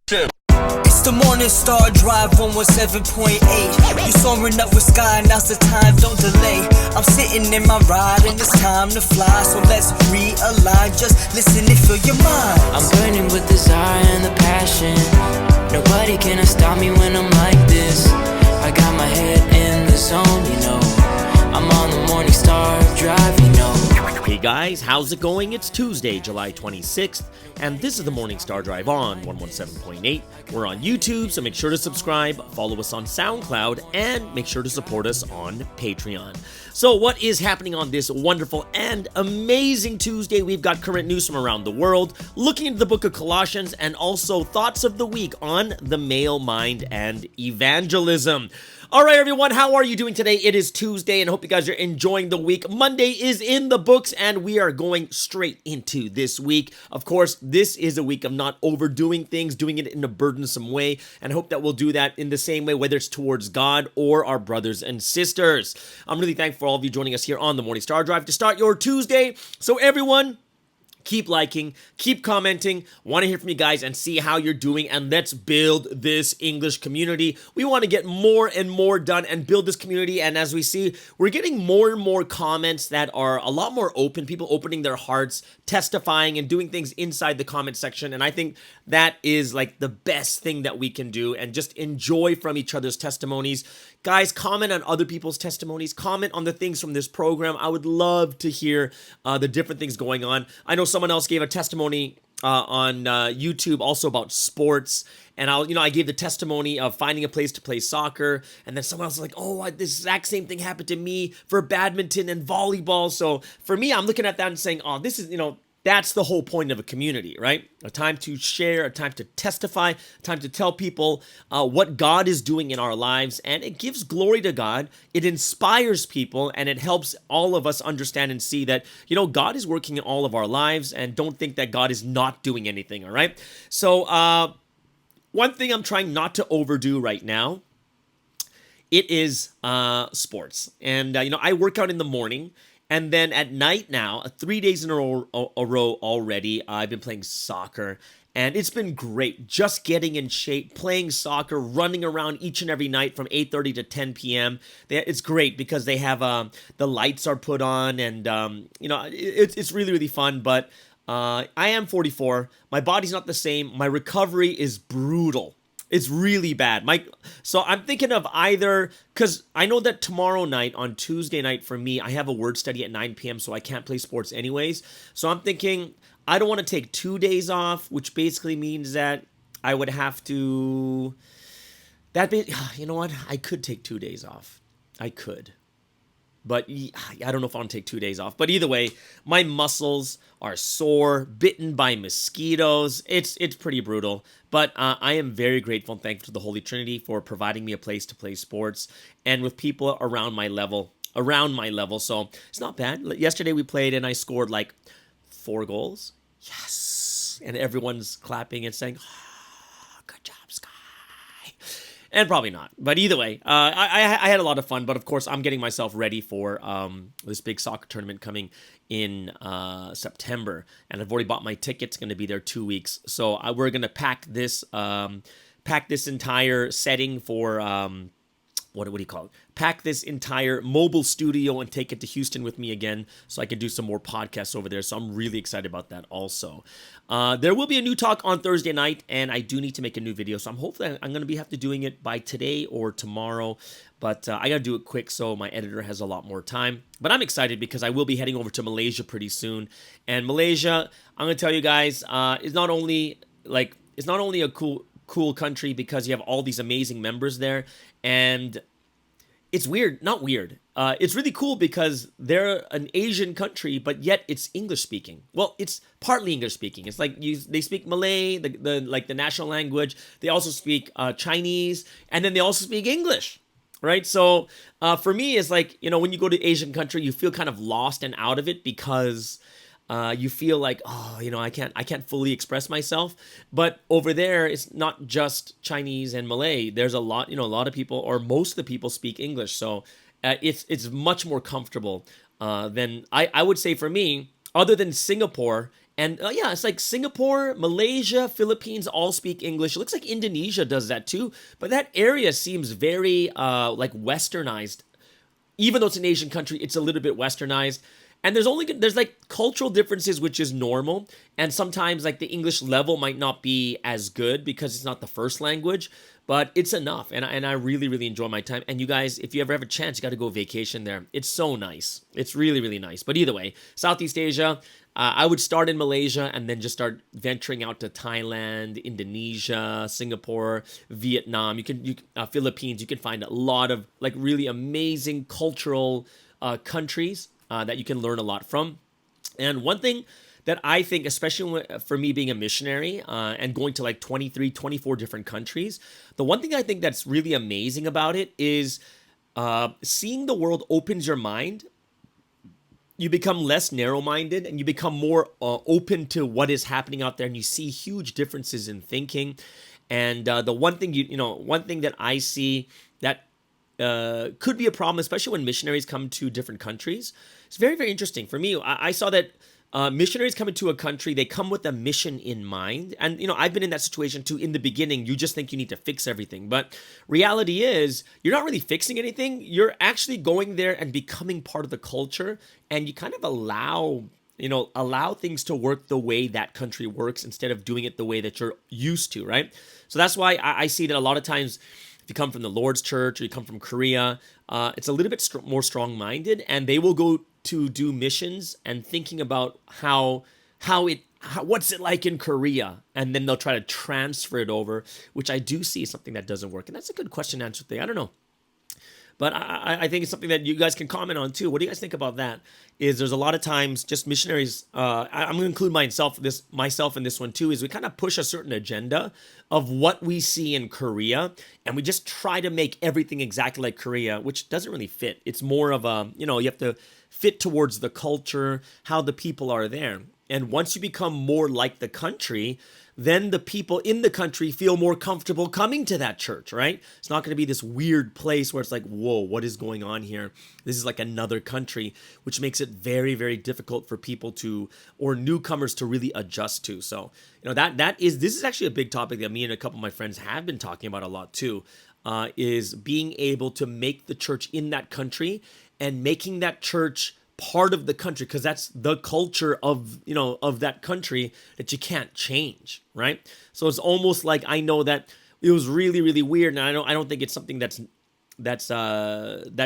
It's the morning star drive 117.8. You soaring up with sky, now's the time, don't delay. I'm sitting in my ride and it's time to fly. So let's realign, just listen and fill your mind. I'm burning with desire and the passion. Nobody can stop me when I'm like this. I got my head in the zone, you know. I'm on the morning star drive, you know. Hey guys, how's it going? It's Tuesday, July 26th, and this is the Morning Star Drive on 117.8. We're on YouTube, so make sure to subscribe, follow us on SoundCloud, and make sure to support us on Patreon. So what is happening on this wonderful and amazing Tuesday? We've got current news from around the world, looking into the book of Colossians, and also thoughts of the week on the male mind and evangelism. All right, everyone, how are you doing today? It is Tuesday, and I hope you guys are enjoying the week. Monday is in the books, and we are going straight into this week. Of course, this is a week of not overdoing things, doing it in a burdensome way, and I hope that we'll do that in the same way, whether it's towards God or our brothers and sisters. I'm really thankful for all of you joining us here on the Morning Star Drive to start your Tuesday. So everyone, keep liking, keep commenting. Want to hear from you guys and see how you're doing, and let's build this English community. We want to get more and more done and build this community, and as we see, we're getting more and more comments that are a lot more open, people opening their hearts, testifying and doing things inside the comment section, and I think that is like the best thing that we can do, and just enjoy from each other's testimonies. Guys, comment on other people's testimonies, comment on the things from this program. I would love to hear the different things going on. I know someone else gave a testimony on YouTube also about sports, and I gave the testimony of finding a place to play soccer, and then someone else was like, oh, this exact same thing happened to me for badminton and volleyball. So for me, I'm looking at that and saying, oh, this is, that's the whole point of a community, right? A time to share, a time to testify, a time to tell people what God is doing in our lives, and it gives glory to God. It inspires people, and it helps all of us understand and see that, God is working in all of our lives, and don't think that God is not doing anything, all right? So one thing I'm trying not to overdo right now, it is sports. And, I work out in the morning, and then at night now, 3 days in a row already, I've been playing soccer, and it's been great. Just getting in shape, playing soccer, running around each and every night from 8:30 to 10 p.m. It's great because they have the lights are put on, and it's really, really fun. But I am 44. My body's not the same. My recovery is brutal. It's really bad. So I'm thinking of either, because I know that tomorrow night, on Tuesday night for me, I have a word study at 9 p.m., so I can't play sports anyways. So I'm thinking I don't want to take 2 days off, which basically means that I would have to, you know what? I could take 2 days off. I could. But I don't know if I want to take 2 days off. But either way, my muscles are sore, bitten by mosquitoes. It's pretty brutal. But I am very grateful and thankful to the Holy Trinity for providing me a place to play sports, and with people around my level. So it's not bad. Yesterday we played and I scored like 4 goals. Yes. And everyone's clapping and saying, oh, good job, Sky. And probably not. But either way, I had a lot of fun. But of course, I'm getting myself ready for this big soccer tournament coming in September. And I've already bought my ticket. It's going to be there 2 weeks. So we're going to pack this entire setting for... what do you call it? Pack this entire mobile studio and take it to Houston with me again so I can do some more podcasts over there. So I'm really excited about that also. There will be a new talk on Thursday night, and I do need to make a new video. So I'm hopefully I'm going to have to doing it by today or tomorrow. But I got to do it quick so my editor has a lot more time. But I'm excited because I will be heading over to Malaysia pretty soon. And Malaysia, I'm going to tell you guys, is not only a cool country because you have all these amazing members there, and it's not weird. It's really cool because they're an Asian country, but yet it's English speaking. Well, it's partly English speaking. It's like they speak Malay, the national language. They also speak Chinese, and then they also speak English, right? So for me, it's like, when you go to Asian country, you feel kind of lost and out of it because you feel like, I can't fully express myself. But over there, it's not just Chinese and Malay. There's a lot of people, or most of the people speak English. So it's much more comfortable than I would say for me, other than Singapore And yeah, it's like Singapore, Malaysia, Philippines all speak English. It looks like Indonesia does that too. But that area seems very like westernized. Even though it's an Asian country, it's a little bit westernized. And there's like cultural differences, which is normal. And sometimes like the English level might not be as good because it's not the first language, but it's enough. And I really, really enjoy my time. And you guys, if you ever have a chance, you got to go vacation there. It's so nice. It's really, really nice. But either way, Southeast Asia, I would start in Malaysia and then just start venturing out to Thailand, Indonesia, Singapore, Vietnam. Philippines. You can find a lot of like really amazing cultural countries that you can learn a lot from. And one thing that I think, especially for me being a missionary and going to like 23, 24 different countries, the one thing I think that's really amazing about it is seeing the world opens your mind. You become less narrow-minded and you become more open to what is happening out there, and you see huge differences in thinking. And the one thing one thing that I see that could be a problem, especially when missionaries come to different countries. It's very, very interesting. For me, I saw that missionaries come into a country, they come with a mission in mind. And, I've been in that situation too. In the beginning, you just think you need to fix everything. But reality is, you're not really fixing anything. You're actually going there and becoming part of the culture. And you kind of allow things to work the way that country works instead of doing it the way that you're used to, right? So that's why I see that a lot of times, if you come from the Lord's Church or you come from Korea, it's a little bit more strong-minded, and they will go to do missions and thinking about what's it like in Korea, and then they'll try to transfer it over, which I do see is something that doesn't work. And that's a good question and answer thing. I don't know. But I think it's something that you guys can comment on too. What do you guys think about that? Is there's a lot of times just missionaries, I'm going to include myself in this one too, is we kind of push a certain agenda of what we see in Korea, and we just try to make everything exactly like Korea, which doesn't really fit. It's more of a, you have to fit towards the culture, how the people are there. And once you become more like the country, then the people in the country feel more comfortable coming to that church, right? It's not going to be this weird place where it's like, whoa, what is going on here? This is like another country, which makes it very, very difficult for people or newcomers to really adjust to. So, this is actually a big topic that me and a couple of my friends have been talking about a lot too, is being able to make the church in that country and making that church part of the country, because that's the culture of that country that you can't change, right? So it's almost like, I know that it was really, really weird, and I don't think it's something that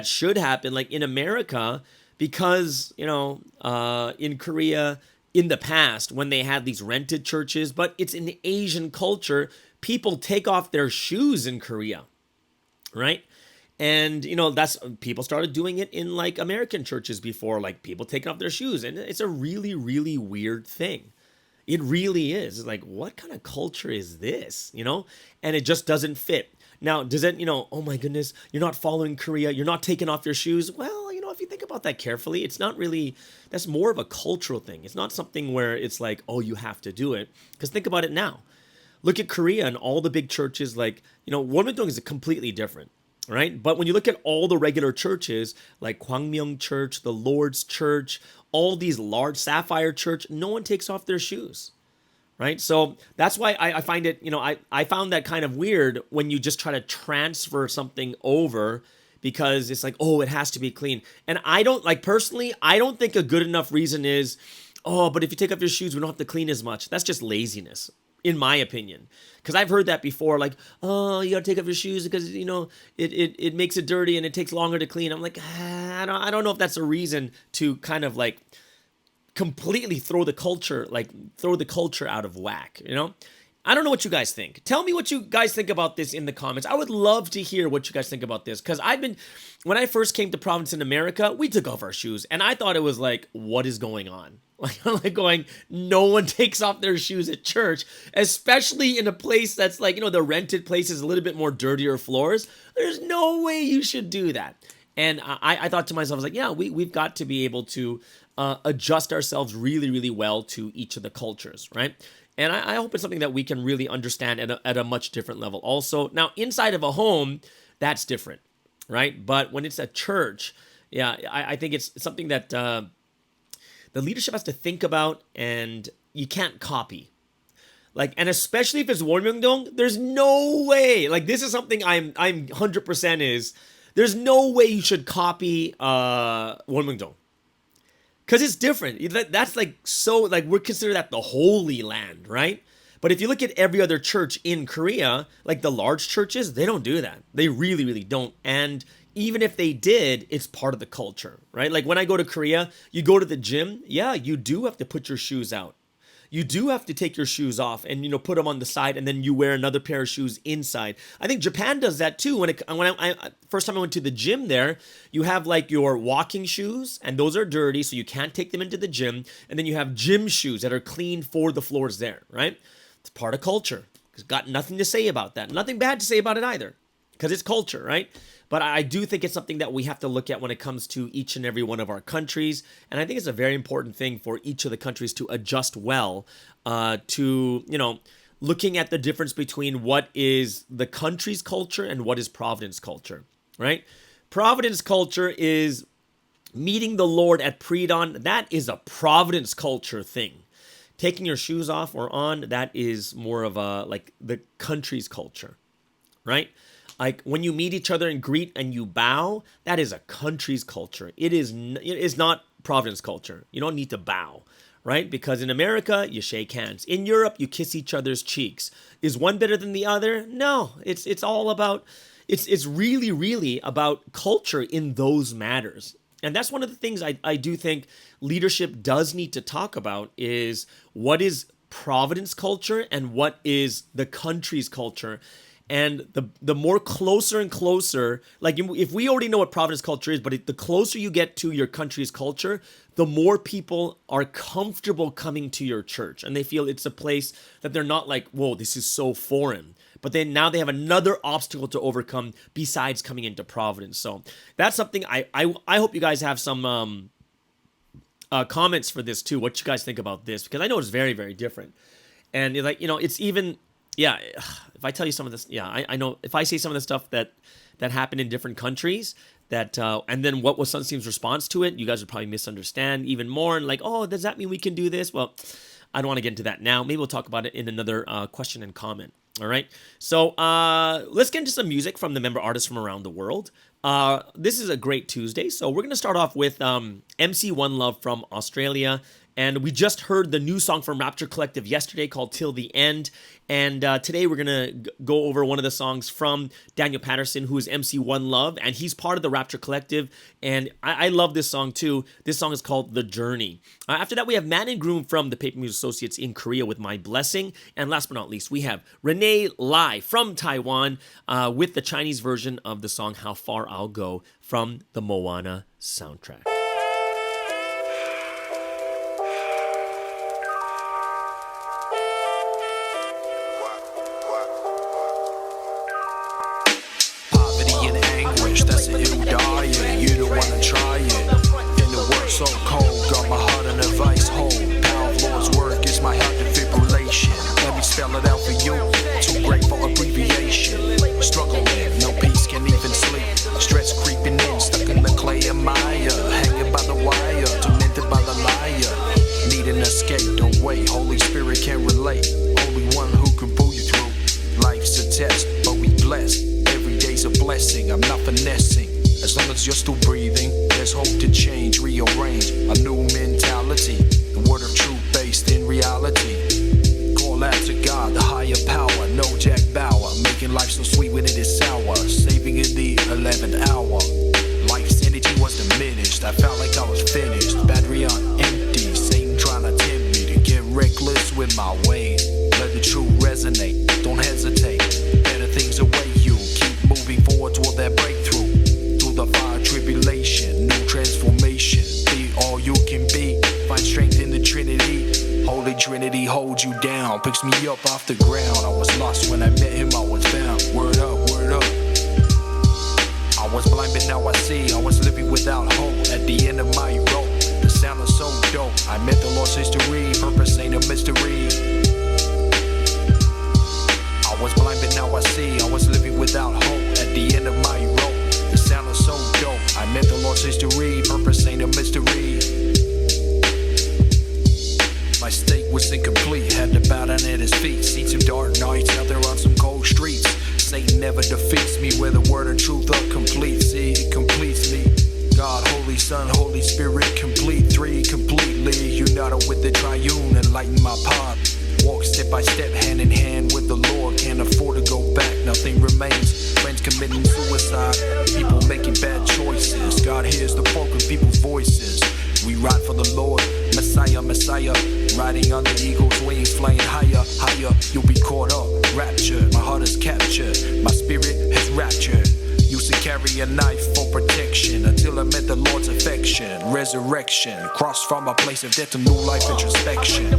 should happen like in America, because in Korea in the past when they had these rented churches, but it's an Asian culture, people take off their shoes in Korea, right? And, that's, people started doing it in like American churches before, like people taking off their shoes. And it's a really, really weird thing. It really is. It's like, what kind of culture is this? And it just doesn't fit. Now, does it, oh my goodness, you're not following Korea, you're not taking off your shoes? Well, if you think about that carefully, it's not really, that's more of a cultural thing. It's not something where it's like, oh, you have to do it. Because think about it now. Look at Korea and all the big churches, like, what we're doing is completely different. Right? But when you look at all the regular churches, like Kwangmyeong Church, the Lord's Church, all these large Sapphire Church, no one takes off their shoes, right? So that's why I find it, I found that kind of weird when you just try to transfer something over, because it's like, oh, it has to be clean. And I don't think a good enough reason is, oh, but if you take off your shoes, we don't have to clean as much. That's just laziness, in my opinion. Because I've heard that before, like, oh, you gotta take off your shoes because, it makes it dirty and it takes longer to clean. I'm like, I don't know if that's a reason to kind of like completely throw the culture out of whack, I don't know what you guys think. Tell me what you guys think about this in the comments. I would love to hear what you guys think about this, because when I first came to Providence in America, we took off our shoes, and I thought it was like, what is going on? Like going, no one takes off their shoes at church, especially in a place that's like, the rented place is a little bit more dirtier floors. There's no way you should do that. And I thought to myself, I was like, yeah, we've got to be able to adjust ourselves really, really well to each of the cultures, right? And I hope it's something that we can really understand at a much different level also. Now, inside of a home, that's different, right? But when it's a church, yeah, I think it's something that the leadership has to think about and you can't copy. Like, and especially if it's Wolmyeongdong, there's no way. Like, this is something I'm 100% is, there's no way you should copy Wolmyeongdong. Because it's different. That's like, so, like, we're considered that the Holy Land, right? But if you look at every other church in Korea, like the large churches, they don't do that. They really, really don't. And even if they did, it's part of the culture, right? Like when I go to Korea, you go to the gym, yeah, you do have to put your shoes out. You do have to take your shoes off and, put them on the side, and then you wear another pair of shoes inside. I think Japan does that too. When I first time I went to the gym there, you have like your walking shoes, and those are dirty, so you can't take them into the gym. And then you have gym shoes that are clean for the floors there, right? It's part of culture. It's got nothing to say about that. Nothing bad to say about it either, because it's culture, right? But I do think it's something that we have to look at when it comes to each and every one of our countries. And I think it's a very important thing for each of the countries to adjust well to, looking at the difference between what is the country's culture and what is Providence culture, right? Providence culture is meeting the Lord at pre-dawn. That is a Providence culture thing. Taking your shoes off or on, that is more of a, like, the country's culture, right? Like when you meet each other and greet and you bow, that is a country's culture. It is not Providence culture. You don't need to bow, right? Because in America, you shake hands. In Europe, you kiss each other's cheeks. Is one better than the other? No, it's all about, it's really, really about culture in those matters. And that's one of the things I do think leadership does need to talk about is what is Providence culture and what is the country's culture. And the more closer and closer, like if we already know what Providence culture is, but the closer you get to your country's culture, the more people are comfortable coming to your church. And they feel it's a place that they're not like, whoa, this is so foreign. But then now they have another obstacle to overcome besides coming into Providence. So that's something I hope you guys have some comments for this too. What you guys think about this? Because I know it's very, very different. And it's even... Yeah, if I tell you some of this, I know if I say some of the stuff that happened in different countries, and then what was Sunsteam's response to it, you guys would probably misunderstand even more. And like, oh, does that mean we can do this? Well, I don't want to get into that now. Maybe we'll talk about it in another question and comment. All right. So let's get into some music from the member artists from around the world. This is a great Tuesday. So we're going to start off with MC One Love from Australia. And we just heard the new song from Rapture Collective yesterday called Till the End. And today we're going to go over one of the songs from Daniel Patterson, who is MC One Love. And he's part of the Rapture Collective. And I love this song too. This song is called The Journey. After that, we have Man and Groom from the Paper Music Associates in Korea with My Blessing. And last but not least, we have Renee Lai from Taiwan with the Chinese version of the song How Far I'll Go from the Moana soundtrack. That's an ill diet, you don't wanna try it. In the work so cold, got my heart in a vice hold. Power of Lord's work is my heart defibrillation. Let me spell it out for you, too great for abbreviation. Struggling, no peace, can't even sleep. Stress creeping in, stuck in the clay and mire. Hanging by the wire, tormented by the liar. Need an escape, don't wait, Holy Spirit can relate. Only one who can pull you through. Life's a test, but we blessed. Every day's a blessing, I'm not finessing. As long as you're still breathing, there's hope to change, rearrange a new mentality. The word of truth based in reality. Call out to God, the higher power, no Jack Bauer. Making life so sweet when it is sour. Saving in the 11th hour. Life's energy was diminished, I felt like I was finished. Battery on empty, Satan trying to tempt me to get reckless with my ways. Let the truth resonate, don't hesitate. Better things await you, keep moving forward toward that breakthrough. Through the fire tribulation, new transformation. Be all you can be, find strength in the Trinity. Holy Trinity holds you down, picks me up off the ground. I was lost when I met him, I was found. Word up, word up. I was blind but now I see, I was living without hope. At the end of my rope, the sound is so dope. I met the Lord's history, purpose ain't a mystery. I was blind but now I see, I was living without hope. At the end of my rope, the sound is so dope. I met the Lord's history, purpose ain't a mystery. My state was incomplete. never defeats me. Where the word and truth are complete, see, it completes me. God, Holy Son, Holy Spirit, complete three, completely united with the triune, enlighten my path. Walk step by step, hand in hand with the Lord. Can't afford to go back, nothing remains. Friends committing suicide, people making bad choices. God hears the broken people's voices. We ride for the Lord, Messiah, Messiah. Riding on the eagle's wings, flying higher, higher. You'll be caught up, raptured. My heart is captured, my spirit has raptured. Used to carry a knife for protection until I met the Lord's affection. Resurrection, crossed from a place of death to new life introspection.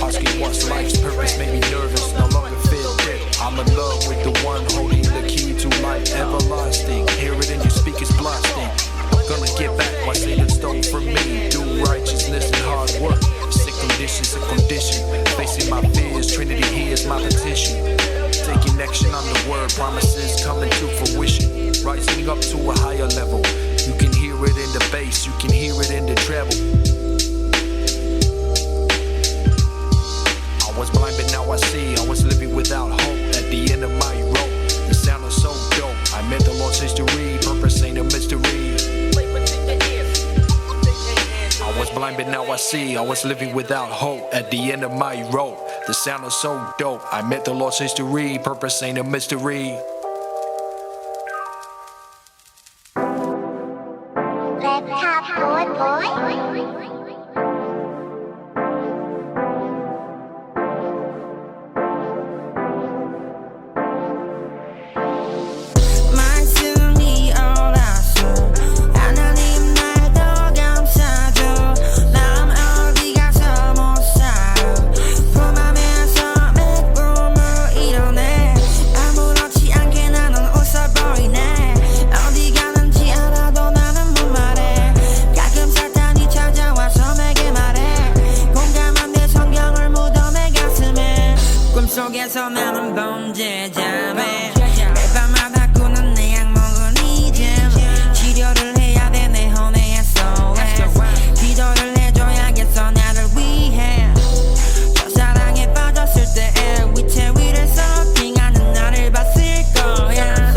Asking what's life's purpose made me nervous, no longer feel dead. I'm in love with the one holding the key to life everlasting. Hear it in your speakers blasting. Gonna get back what Satan stole from me. Do righteousness and hard work. Sick conditions, a condition. Facing my fears, Trinity hears my petition. Taking action on the word, promises coming to fruition. Rising up to a higher level. You can hear it in the bass, you can hear it in the treble. I was blind but now I see. I was living without hope at the end of my rope. The sound is so dope. I met the Lord's history, purpose ain't a mystery. I was blind but now I see. I was living without hope at the end of my rope. The sound is so dope. I met the Lord's history, purpose ain't a mystery. 속에서 나는 범죄자매 매일 밤마다 꾸는 내 악몽은 이제 치료를 해야 돼 내 혼의 SOS 기도를 해줘야겠어 나를 위해 저 사랑에 빠졌을 때 위체 위를 서핑하는 나를 봤을 거야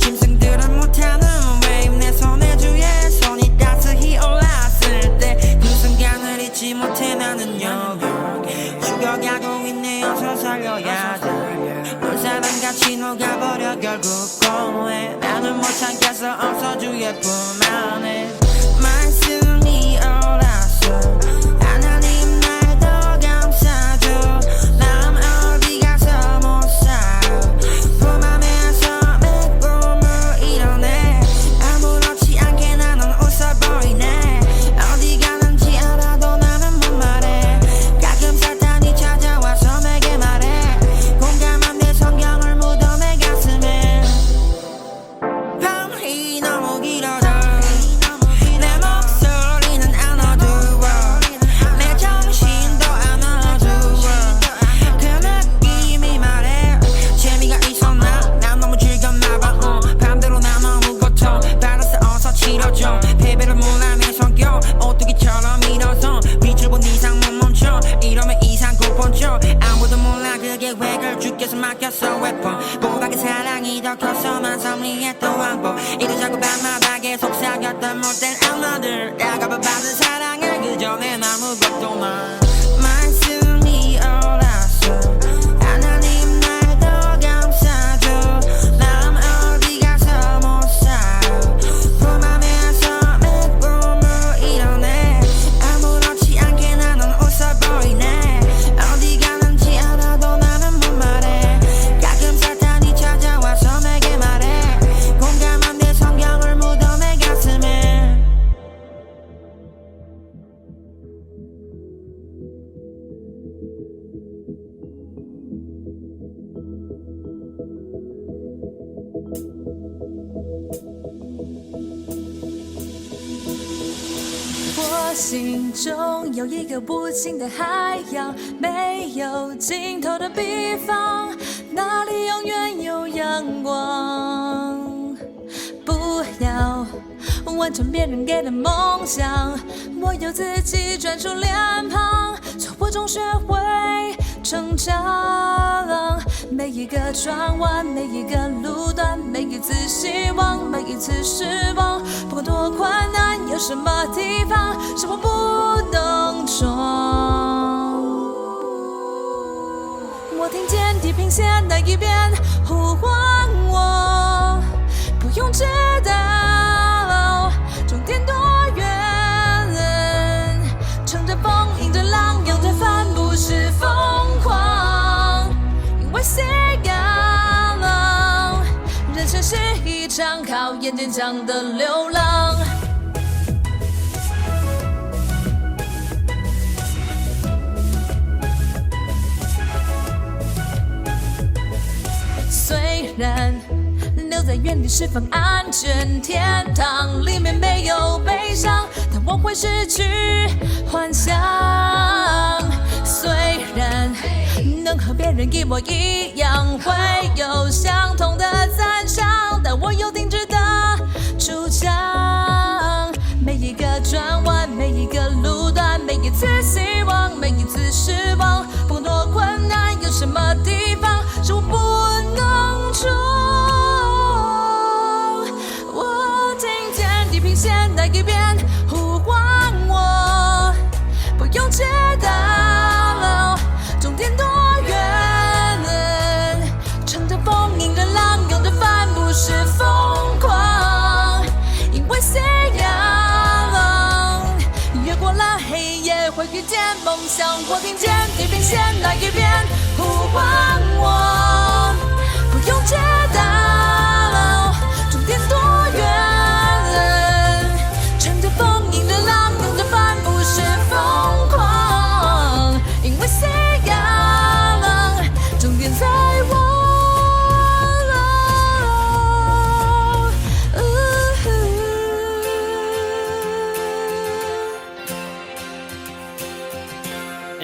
짐승들은 못하는 웨이브 내 손에 주에 손이 따스히 올랐을 때 그 순간을 잊지 못해 나는 죽어가고 있네 어서 살려야 돼 눈사람같이 녹아버려 결국 공허해 나는 못 참겠어 어서 주의 품 안에 말씀이 옳았어 하나님 날 더 감싸줘 남 어디 가서 못 살아 품 안에서 맥붐을 이뤄내 아무렇지 않게 나는 웃어 보이네 어디 가는지 알아도 나는 못 말해 가끔 사탄이 찾아와서 내게 말해 공감한 내 성경을 묻어 내 가슴에 밤이 너무 길어져 내 목소리는 안 어두워 내 정신도 안 어두워 그 느낌이 말해 재미가 있었나 난 너무 즐겼나봐 밤대로 나 너무 고통 받았어 어서 치러줘 패배를 몰라 내 성격 오뚜기처럼 일어서 빛을 본 이상 못 멈춰 이러면 이상 고pon쳐 아무도 몰라 그게 왜 걸 주께서 맡겼어 웨폰 고박의 사랑이 더 컸어만 섭리했던 왕복 이러자고 밤마다 계속 사귀었던 못된 악마들 야갑을 받은 사랑을 그 전에 아무것도만 말씀이 옳았어 하나님 날 더 감싸줘 남 어디 가서 못 살아 품 안에서 맥붐을 이뤄내 아무렇지 않게 나는 웃어 보이네 어디 가는지 알아도 나는 못 말해 가끔 사탄이 찾아와서 내게 말해 공감한 내 성경을 묻어 내 가슴에我心中有一个无尽的海洋，没有尽头的地方，那里永远有阳光。不要完成别人给的梦想，我有自己专属脸庞，从我中学会成长。每一个转弯，每一个路段，每一次希望，每一次失望，不管多困难，有什么地方是我不能闯。我听见地平线那一边呼唤我，不用知道终点多远，乘着风，迎着浪，仰着帆，不是疯狂，因为信仰，人生是一场考验坚强的流浪。虽然留在原地十分安全，天堂里面没有悲伤，但我会失去幻想。虽然能和别人一模一样，会有相同的赞赏，但我有定制的主张。每一个转弯，每一个路段，每一次希望，每一次失望，不管多困难，有什么地方是我不能闯。我听见地平线那一边呼唤我，不用知道终点多远，乘着风，迎着浪，拥着帆，不是疯狂，因为信仰，越过了黑夜会遇见梦想。我听见地平线那一边呼唤我，不用知道终点多远，乘着风，迎着浪，拥着帆，不是疯狂，因为信仰，终点在我。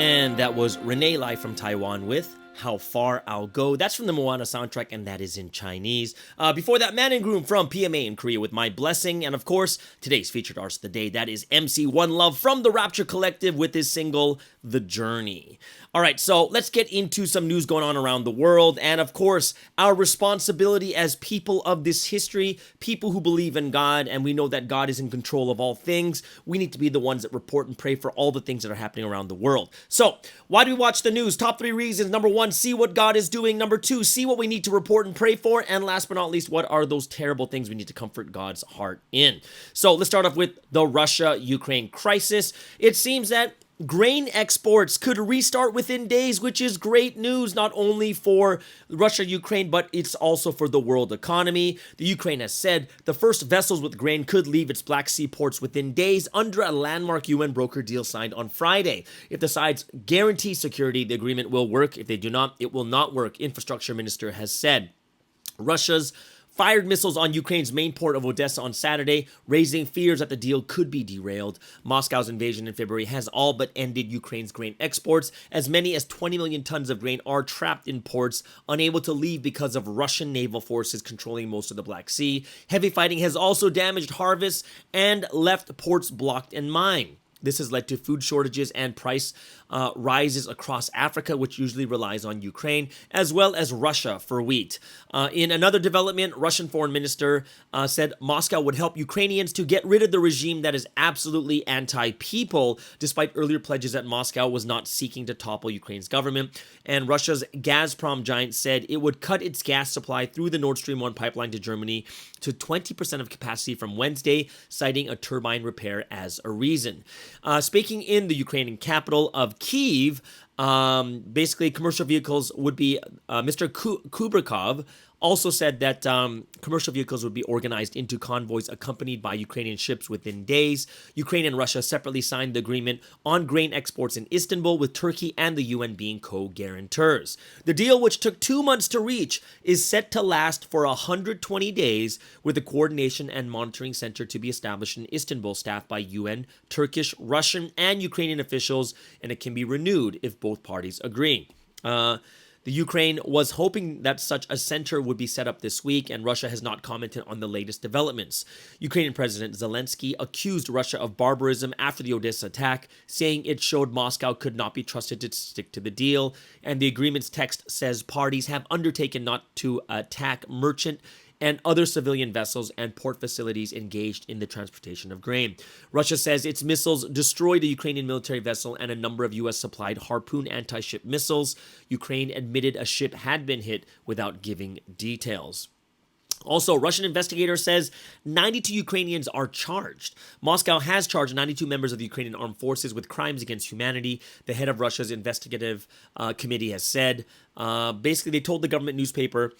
And that was Renee Lai from Taiwan with How Far I'll Go. That's from the Moana soundtrack, and that is in Chinese. Before that, Man and Groom from PMA in Korea with My Blessing. And of course, today's featured artist of the day, that is MC One Love from the Rapture Collective with his single, The Journey. All right, so let's get into some news going on around the world. And of course, our responsibility as people of this history, people who believe in God, and we know that God is in control of all things. We need to be the ones that report and pray for all the things that are happening around the world. So, why do we watch the news? Top 3 reasons. Number 1, see what God is doing. Number 2, see what we need to report and pray for. And last but not least, what are those terrible things we need to comfort God's heart in? So, let's start off with the Russia-Ukraine crisis. It seems that grain exports could restart within days, which is great news, not only for Russia, Ukraine, but it's also for the world economy. The Ukraine has said the first vessels with grain could leave its Black Sea ports within days under a landmark UN broker deal signed on Friday. If the sides guarantee security, the agreement will work. If they do not, it will not work, Infrastructure Minister has said. Russia's fired missiles on Ukraine's main port of Odessa on Saturday, raising fears that the deal could be derailed. Moscow's invasion in February has all but ended Ukraine's grain exports. As many as 20 million tons of grain are trapped in ports, unable to leave because of Russian naval forces controlling most of the Black Sea. Heavy fighting has also damaged harvests and left ports blocked and mined. This has led to food shortages and price rises across Africa, which usually relies on Ukraine, as well as Russia for wheat. In another development, Russian foreign minister said Moscow would help Ukrainians to get rid of the regime that is absolutely anti-people, despite earlier pledges that Moscow was not seeking to topple Ukraine's government. And Russia's Gazprom giant said it would cut its gas supply through the Nord Stream 1 pipeline to Germany to 20% of capacity from Wednesday, citing a turbine repair as a reason. Speaking in the Ukrainian capital of Kyiv, basically commercial vehicles would be, Mr. Kubrikov also said that commercial vehicles would be organized into convoys accompanied by Ukrainian ships within days. Ukraine and Russia separately signed the agreement on grain exports in Istanbul, with Turkey and the UN being co-guarantors. The deal, which took 2 months to reach, is set to last for 120 days, with a coordination and monitoring center to be established in Istanbul, staffed by UN, Turkish, Russian, and Ukrainian officials, and it can be renewed if both parties agree. The Ukraine was hoping that such a center would be set up this week, and Russia has not commented on the latest developments. Ukrainian President Zelensky accused Russia of barbarism after the Odessa attack, saying it showed Moscow could not be trusted to stick to the deal, and the agreement's text says parties have undertaken not to attack merchant and other civilian vessels and port facilities engaged in the transportation of grain. Russia says its missiles destroyed a Ukrainian military vessel and a number of U.S.-supplied Harpoon anti-ship missiles. Ukraine admitted a ship had been hit without giving details. Also, Russian investigator says 92 Ukrainians are charged. Moscow has charged 92 members of the Ukrainian armed forces with crimes against humanity. The head of Russia's investigative committee has said, basically they told the government newspaper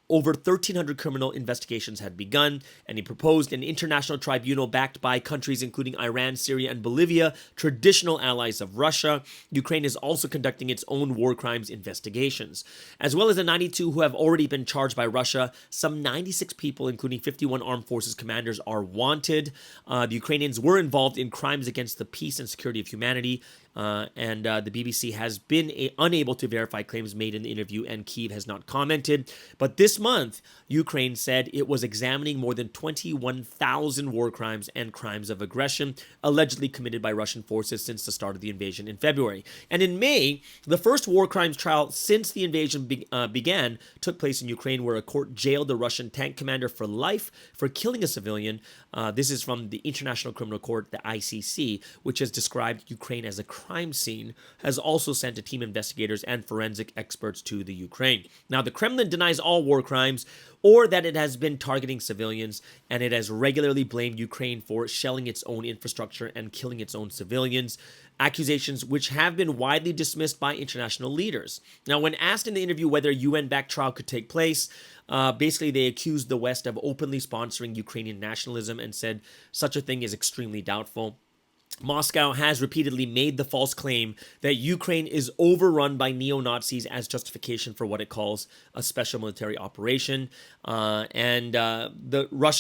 over 1,300 criminal investigations had begun, and he proposed an international tribunal backed by countries including Iran, Syria, and Bolivia, traditional allies of Russia. Ukraine is also conducting its own war crimes investigations. As well as the 92 who have already been charged by Russia, some 96 people, including 51 armed forces commanders, are wanted. The Ukrainians were involved in crimes against the peace and security of humanity. And the BBC has been unable to verify claims made in the interview, and Kyiv has not commented. But this month, Ukraine said it was examining more than 21,000 war crimes and crimes of aggression allegedly committed by Russian forces since the start of the invasion in February. And in May, the first war crimes trial since the invasion began took place in Ukraine, where a court jailed a Russian tank commander for life for killing a civilian. This is from the International Criminal Court, the ICC, which has described Ukraine as a crime scene, has also sent a team of investigators and forensic experts to the Ukraine. Now, the Kremlin denies all war crimes or that it has been targeting civilians, and it has regularly blamed Ukraine for shelling its own infrastructure and killing its own civilians, accusations which have been widely dismissed by international leaders. Now, when asked in the interview whether a UN-backed trial could take place, basically they accused the West of openly sponsoring Ukrainian nationalism and said such a thing is extremely doubtful. Moscow has repeatedly made the false claim that Ukraine is overrun by neo-Nazis as justification for what it calls a special military operation. Russia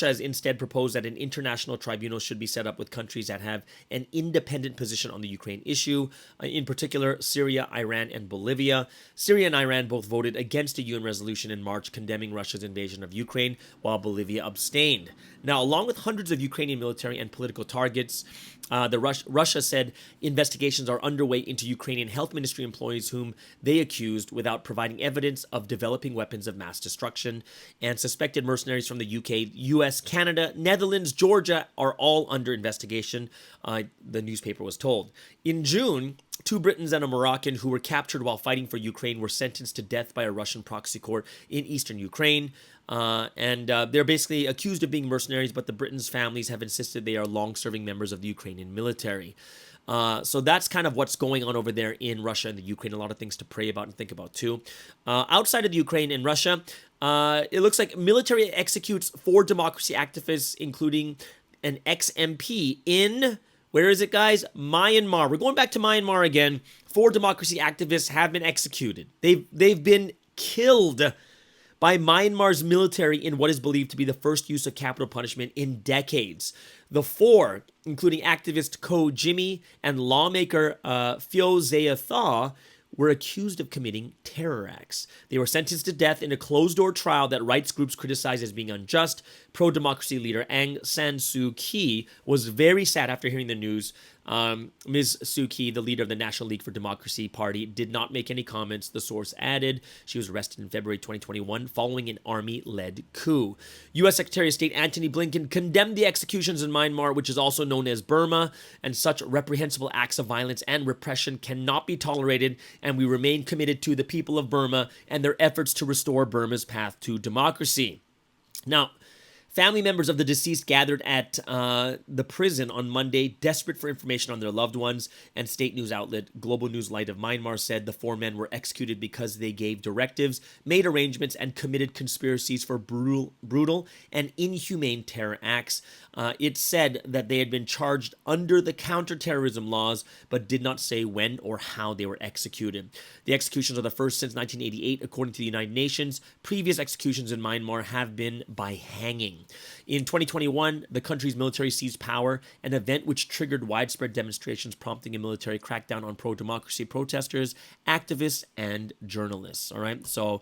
has instead proposed that an international tribunal should be set up with countries that have an independent position on the Ukraine issue, in particular Syria, Iran, and Bolivia. Syria and Iran both voted against a UN resolution in March condemning Russia's invasion of Ukraine, while Bolivia abstained. Now, along with hundreds of Ukrainian military and political targets, Russia said investigations are underway into Ukrainian health ministry employees whom they accused without providing evidence of developing weapons of mass destruction, and suspected mercenaries from the UK, US, Canada, Netherlands, Georgia are all under investigation, the newspaper was told. In June, 2 Britons and a Moroccan who were captured while fighting for Ukraine were sentenced to death by a Russian proxy court in eastern Ukraine. They're basically accused of being mercenaries, but the Britons' families have insisted they are long-serving members of the Ukrainian military. So that's kind of what's going on over there in Russia and the Ukraine. A lot of things to pray about and think about too. Outside of the Ukraine and Russia, it looks like military executes 4 democracy activists, including an ex-MP in, where is it, guys? Myanmar. We're going back to Myanmar again. 4 democracy activists have been executed. They've been killed by Myanmar's military in what is believed to be the first use of capital punishment in decades. The 4, including activist Ko Jimmy and lawmaker Phyo Zaya Thaw, were accused of committing terror acts. They were sentenced to death in a closed-door trial that rights groups criticized as being unjust. Pro-democracy leader Aung San Suu Kyi was very sad after hearing the news. Ms. Suu Kyi, the leader of the National League for Democracy Party, did not make any comments, the source added. She was arrested in February 2021 following an army-led coup. U.S. Secretary of State Antony Blinken condemned the executions in Myanmar, which is also known as Burma, and such reprehensible acts of violence and repression cannot be tolerated, and we remain committed to the people of Burma and their efforts to restore Burma's path to democracy. Now, family members of the deceased gathered at the prison on Monday, desperate for information on their loved ones, and state news outlet Global News Light of Myanmar said the 4 men were executed because they gave directives, made arrangements, and committed conspiracies for brutal and inhumane terror acts. It said that they had been charged under the counterterrorism laws, but did not say when or how they were executed. The executions are the first since 1988, according to the United Nations. Previous executions in Myanmar have been by hanging. In 2021, the country's military seized power, an event which triggered widespread demonstrations, prompting a military crackdown on pro-democracy protesters, activists, and journalists. All right, so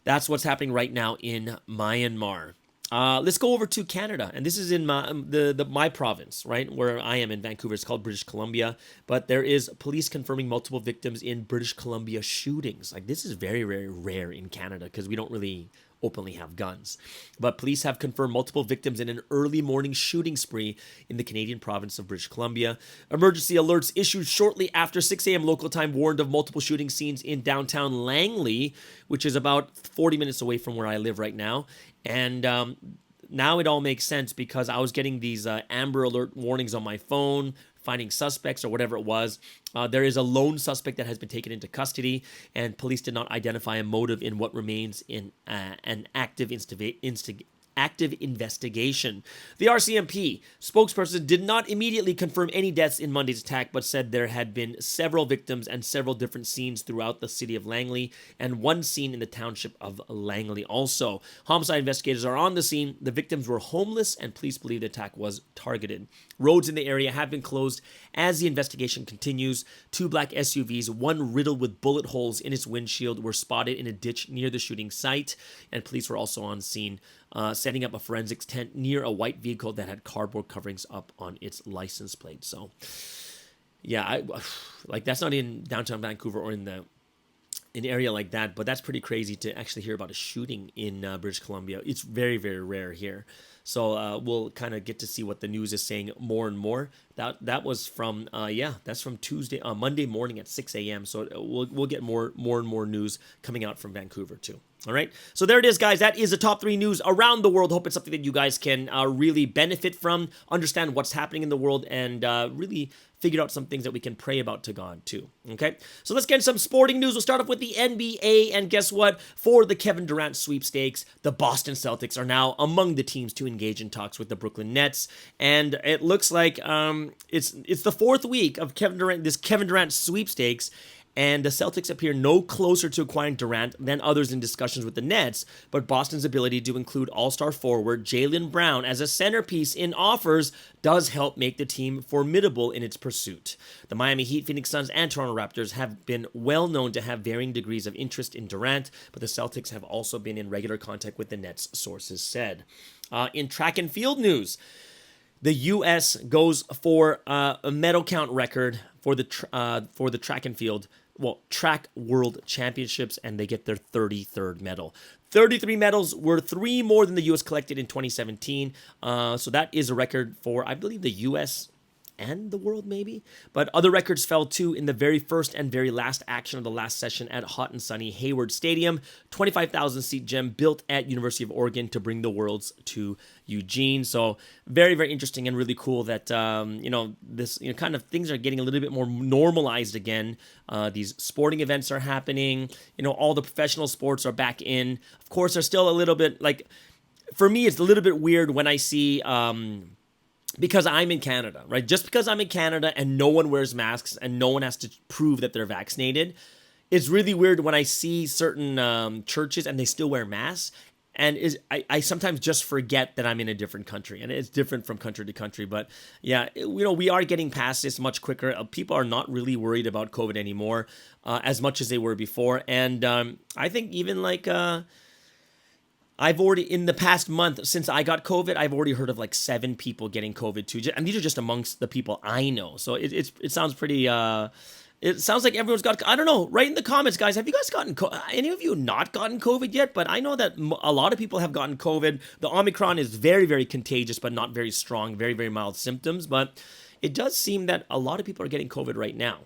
that's what's happening right now in Myanmar. Let's go over to Canada, and this is in my province, right, where I am in Vancouver. It's called British Columbia, but there is police confirming multiple victims in British Columbia shootings. Like, this is very, very rare in Canada because we don't really openly have guns. But police have confirmed multiple victims in an early morning shooting spree in the Canadian province of British Columbia. Emergency alerts issued shortly after 6 a.m. local time warned of multiple shooting scenes in downtown Langley, which is about 40 minutes away from where I live right now. And now it all makes sense because I was getting these Amber Alert warnings on my phone, finding suspects or whatever it was. There is a lone suspect that has been taken into custody, and police did not identify a motive in what remains in an active investigation. The RCMP spokesperson did not immediately confirm any deaths in Monday's attack, but said there had been several victims and several different scenes throughout the city of Langley, and one scene in the township of Langley also. Homicide investigators are on the scene. The victims were homeless, and police believe the attack was targeted. Roads in the area have been closed as the investigation continues. 2 black SUVs, one riddled with bullet holes in its windshield, were spotted in a ditch near the shooting site, and police were also on scene, setting up a forensics tent near a white vehicle that had cardboard coverings up on its license plate. So, yeah, that's not in downtown Vancouver or in an area like that, but that's pretty crazy to actually hear about a shooting in British Columbia. It's very, very rare here. So we'll kind of get to see what the news is saying more and more. That was from that's from Monday morning at 6 a.m. So we'll get more and more news coming out from Vancouver too. All right. So there it is, guys. That is the top 3 news around the world. Hope it's something that you guys can really benefit from, understand what's happening in the world, and really figure out some things that we can pray about to God too. Okay. So let's get into some sporting news. We'll start off with the NBA. And guess what? For the Kevin Durant sweepstakes, the Boston Celtics are now among the teams to engage in talks with the Brooklyn Nets. And it looks like it's the 4th week of this Kevin Durant sweepstakes. And the Celtics appear no closer to acquiring Durant than others in discussions with the Nets, but Boston's ability to include all-star forward Jaylen Brown as a centerpiece in offers does help make the team formidable in its pursuit. The Miami Heat, Phoenix Suns, and Toronto Raptors have been well known to have varying degrees of interest in Durant, but the Celtics have also been in regular contact with the Nets, sources said. In track and field news, the U.S. goes for a medal count record for the track and field. Track World Championships, and they get their 33rd medal. 33 medals were 3 more than the U.S. collected in 2017. So that is a record for, I believe, the U.S. and the world, maybe. But other records fell too in the very first and very last action of the last session at hot and sunny Hayward Stadium, 25,000 seat gym built at University of Oregon to bring the worlds to Eugene. So very, very interesting and really cool that this kind of things are getting a little bit more normalized again. These sporting events are happening. All the professional sports are back in. Of course, they're still a little bit for me, it's a little bit weird when I see. Because I'm in Canada, right? Just because I'm in Canada and no one wears masks and no one has to prove that they're vaccinated, it's really weird when I see certain churches and they still wear masks. And I sometimes just forget that I'm in a different country, and it's different from country to country. But yeah, we are getting past this much quicker. People are not really worried about COVID anymore as much as they were before. And I think even I've already, in the past month, since I got COVID, I've already heard of 7 people getting COVID too. And these are just amongst the people I know. So it sounds pretty, it sounds like everyone's got, I don't know, write in the comments, guys, have you guys gotten, any of you not gotten COVID yet? But I know that a lot of people have gotten COVID. The Omicron is very, very contagious, but not very strong, very, very mild symptoms. But it does seem that a lot of people are getting COVID right now.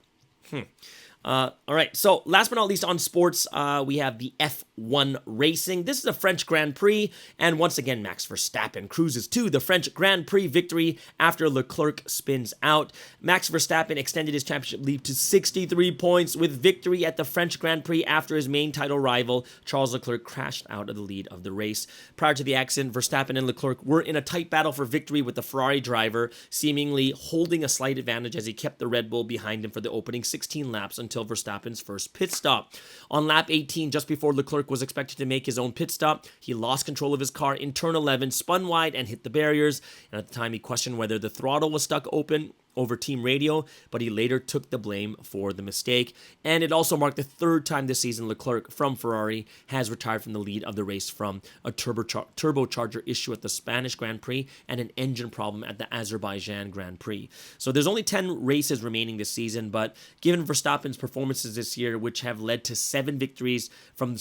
All right, so last but not least on sports, we have the F1 racing. This is a French Grand Prix, and once again, Max Verstappen cruises to the French Grand Prix victory after Leclerc spins out. Max Verstappen extended his championship lead to 63 points with victory at the French Grand Prix after his main title rival, Charles Leclerc, crashed out of the lead of the race. Prior to the accident, Verstappen and Leclerc were in a tight battle for victory, with the Ferrari driver seemingly holding a slight advantage as he kept the Red Bull behind him for the opening 16 laps until until Verstappen's first pit stop. On lap 18, just before Leclerc was expected to make his own pit stop, he lost control of his car in turn 11, spun wide and hit the barriers. And at the time, he questioned whether the throttle was stuck open over team radio, but he later took the blame for the mistake. And it also marked the third time this season Leclerc from Ferrari has retired from the lead of the race from a turbocharger issue at the Spanish Grand Prix and an engine problem at the Azerbaijan Grand Prix. So there's only 10 races remaining this season, but given Verstappen's performances this year, which have led to 7 victories from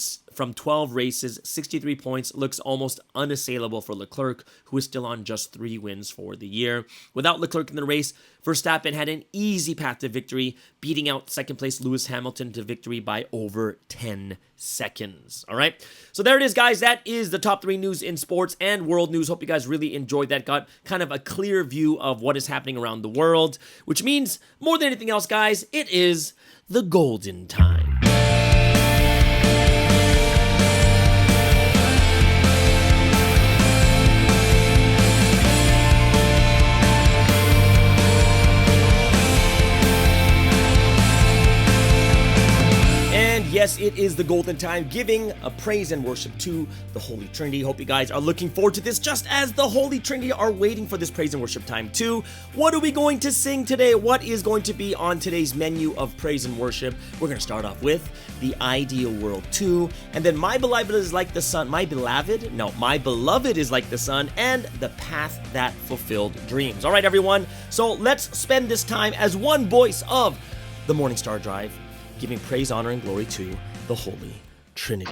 12 races, 63 points, looks almost unassailable for Leclerc, who is still on just 3 wins for the year. Without Leclerc in the race, Verstappen had an easy path to victory, beating out second place Lewis Hamilton to victory by over 10 seconds. All right, so there it is, guys. That is the top 3 news in sports and world news. Hope you guys really enjoyed that. Got kind of a clear view of what is happening around the world, which means more than anything else, guys, it is the golden time. Yes, it is the golden time, giving a praise and worship to the Holy Trinity. Hope you guys are looking forward to this, just as the Holy Trinity are waiting for this praise and worship time too. What are we going to sing today? What is going to be on today's menu of praise and worship? We're going to start off with The Ideal World 2, and then My Beloved is Like the Sun. My Beloved is Like the Sun, and The Path That Fulfilled Dreams. All right, everyone. So let's spend this time as one voice of the Morning Star Drive, giving praise, honor, and glory to the Holy Trinity.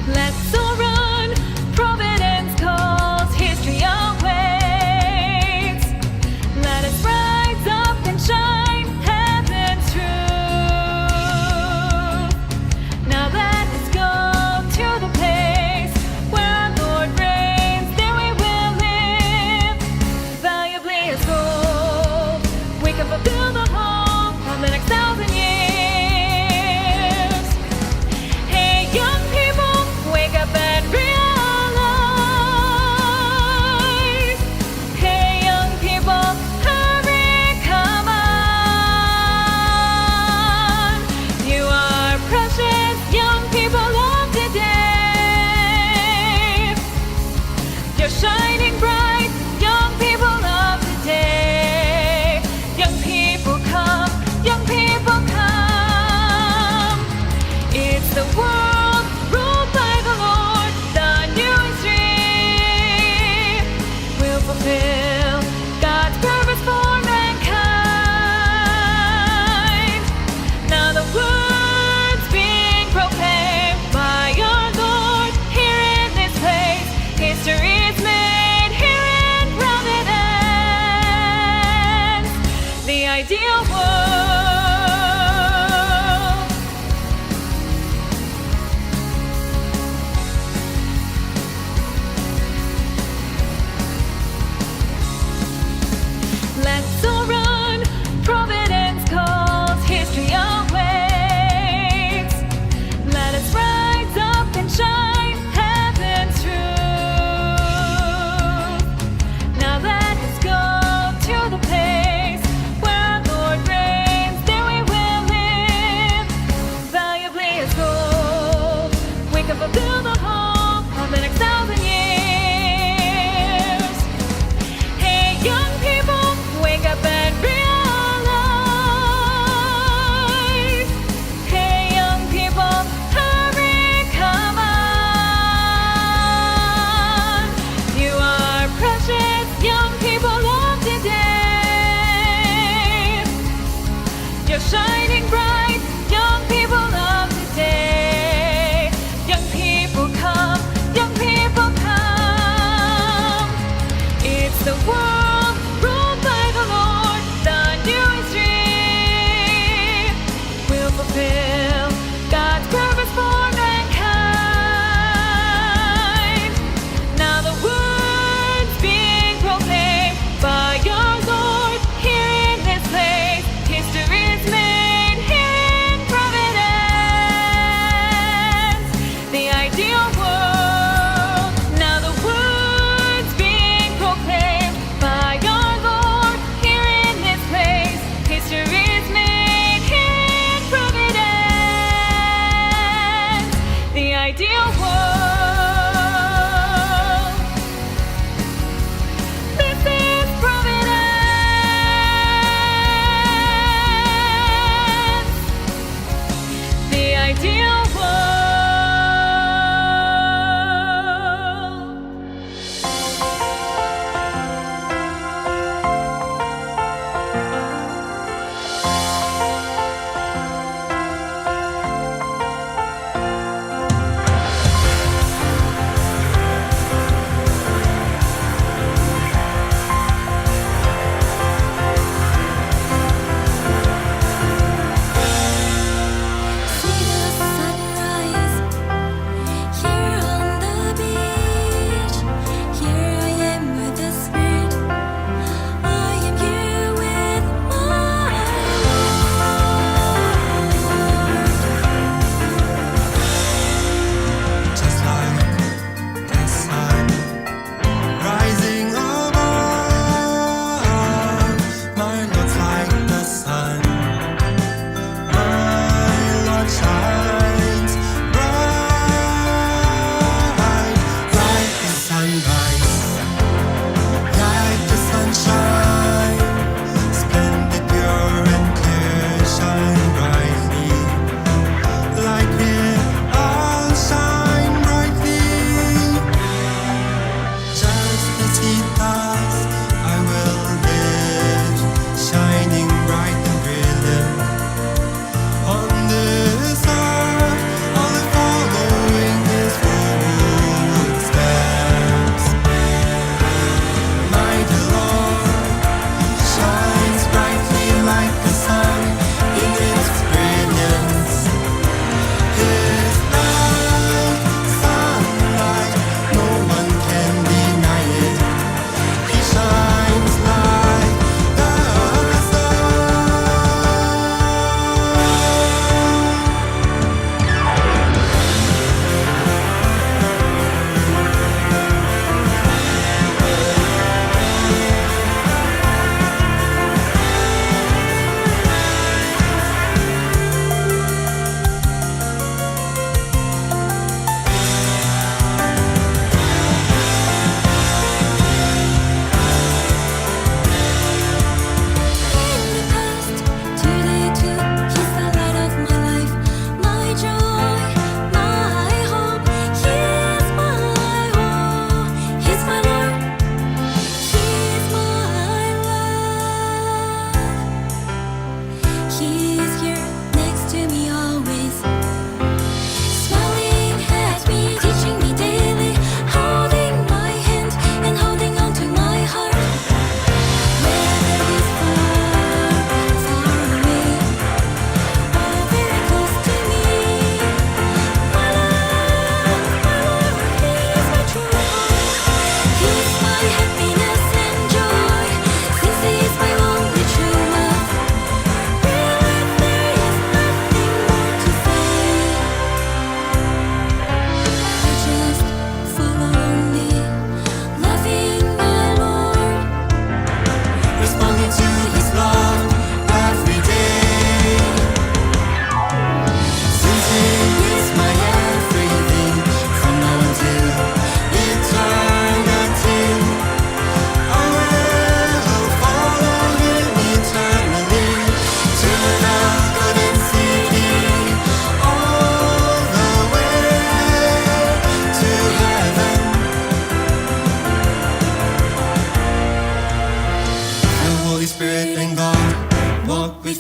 Let's all run, Providence calls, history awaits. Let us rise up and shine heaven's truth. Now let us go to the place where our Lord reigns, there we will live, valuably as gold. We can fulfill the hope of the next 1,000 years. Hey, young people, wake up and realize. Hey, young people, hurry, come on. You are precious, young people of today. You're shining bright, young people of today. Young people come, young people come. It's the world ruled by the Lord, the new history will fulfill God's purpose for mankind. Now the words being proclaimed by our Lord here in this place, history is made here in Providence, the ideal world. Let's all run, Providence calls, history awaits. Let us rise up and shine heaven's truth. Now let us go to the place where our Lord reigns.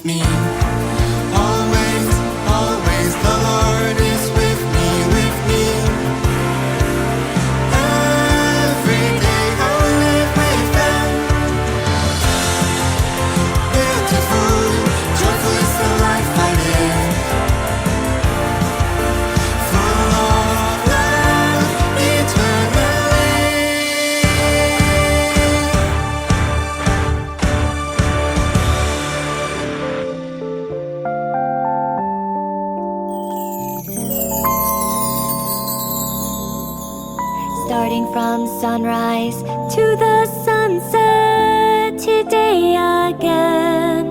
with me. Always, always, the Lord is with me, with me. Every day I'll live with them. Beautiful, joyful is the life I live. Full of love, eternally. Starting from sunrise to the sunset, today again.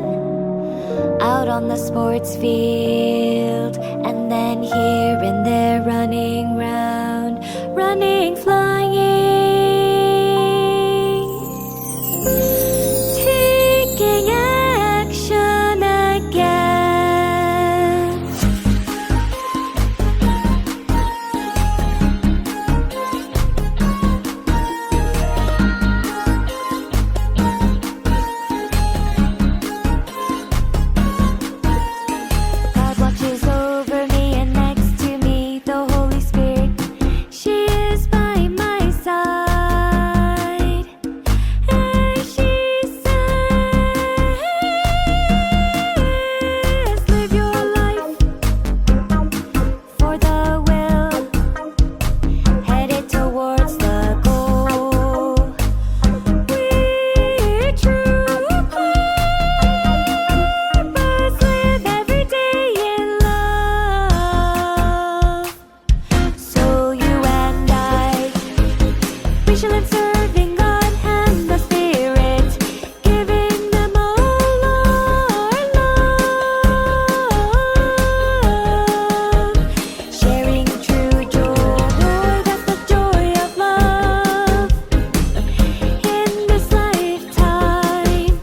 Out on the sports field, and then here and there, running round, running, flying. Taking action again. God watches over me, and next to me, the Holy Spirit, she is by my side. And she says, live your life for the will, headed towards the goal. We're true purpose, live every day in love. So you and I, we shall live serving God and the Spirit, giving them all our love, sharing true joy, that's the joy of love in this lifetime.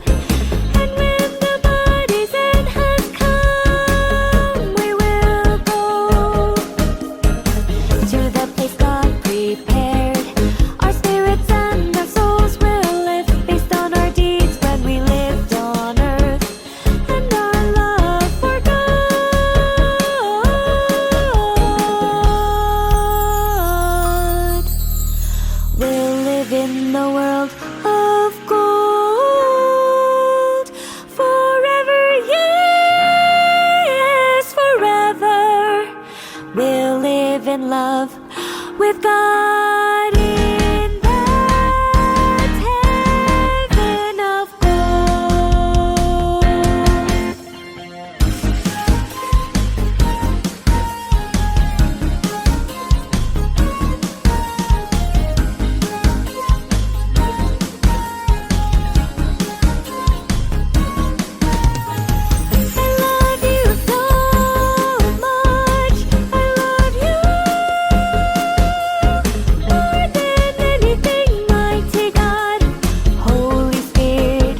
And when the body's end has come, we will go to the place God prepared. Our spirits and our souls will live based on our deeds when we lived on earth, and our love for God. We'll live in the world of gold forever, yes, forever. We'll live in love with God in that heaven of gold. I love you so much. I love you more than anything, mighty God, Holy Spirit.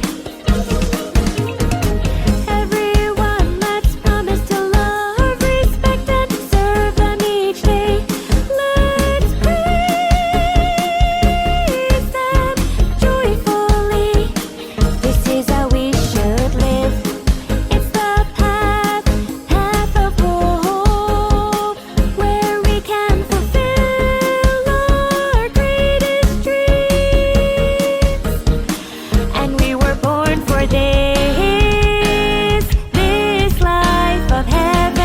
Everyone that's promised to love, respect, and serve them each day, let's praise them joyfully. This is how we should live. It's the path of hope, where we can fulfill our greatest dreams. And we were born for this life of heaven.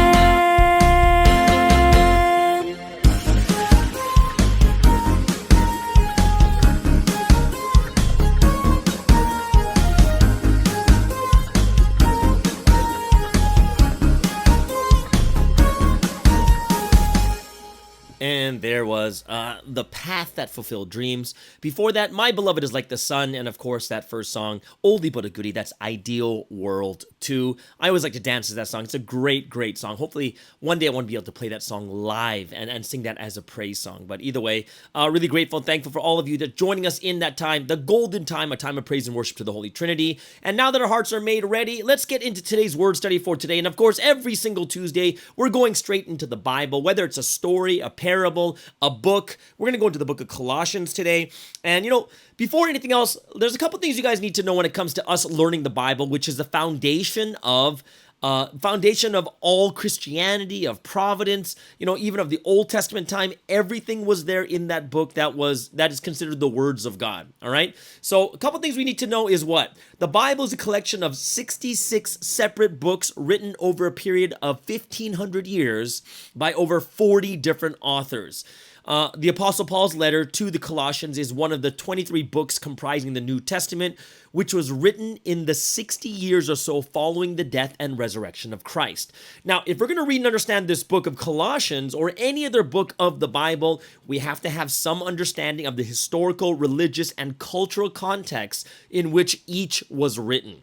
And there was The Path That Fulfilled Dreams. Before that, My Beloved Is Like the Sun. And of course, that first song, Oldie But a Goodie, that's Ideal World 2. I always like to dance to that song. It's a great, great song. Hopefully, one day I want to be able to play that song live and sing that as a praise song. But either way, really grateful and thankful for all of you that joining us in that time, the golden time, a time of praise and worship to the Holy Trinity. And now that our hearts are made ready, let's get into today's word study for today. And of course, every single Tuesday, we're going straight into the Bible, whether it's a story, a parable, a book. We're going to go into the book of Colossians today. And, before anything else, there's a couple things you guys need to know when it comes to us learning the Bible, which is the foundation of all Christianity, of providence, even of the Old Testament time. Everything was there in that book that is considered the words of God. All right. So a couple things we need to know is what? The Bible is a collection of 66 separate books written over a period of 1,500 years by over 40 different authors. The Apostle Paul's letter to the Colossians is one of the 23 books comprising the New Testament, which was written in the 60 years or so following the death and resurrection of Christ. Now, if we're going to read and understand this book of Colossians or any other book of the Bible, we have to have some understanding of the historical, religious, and cultural context in which each was written.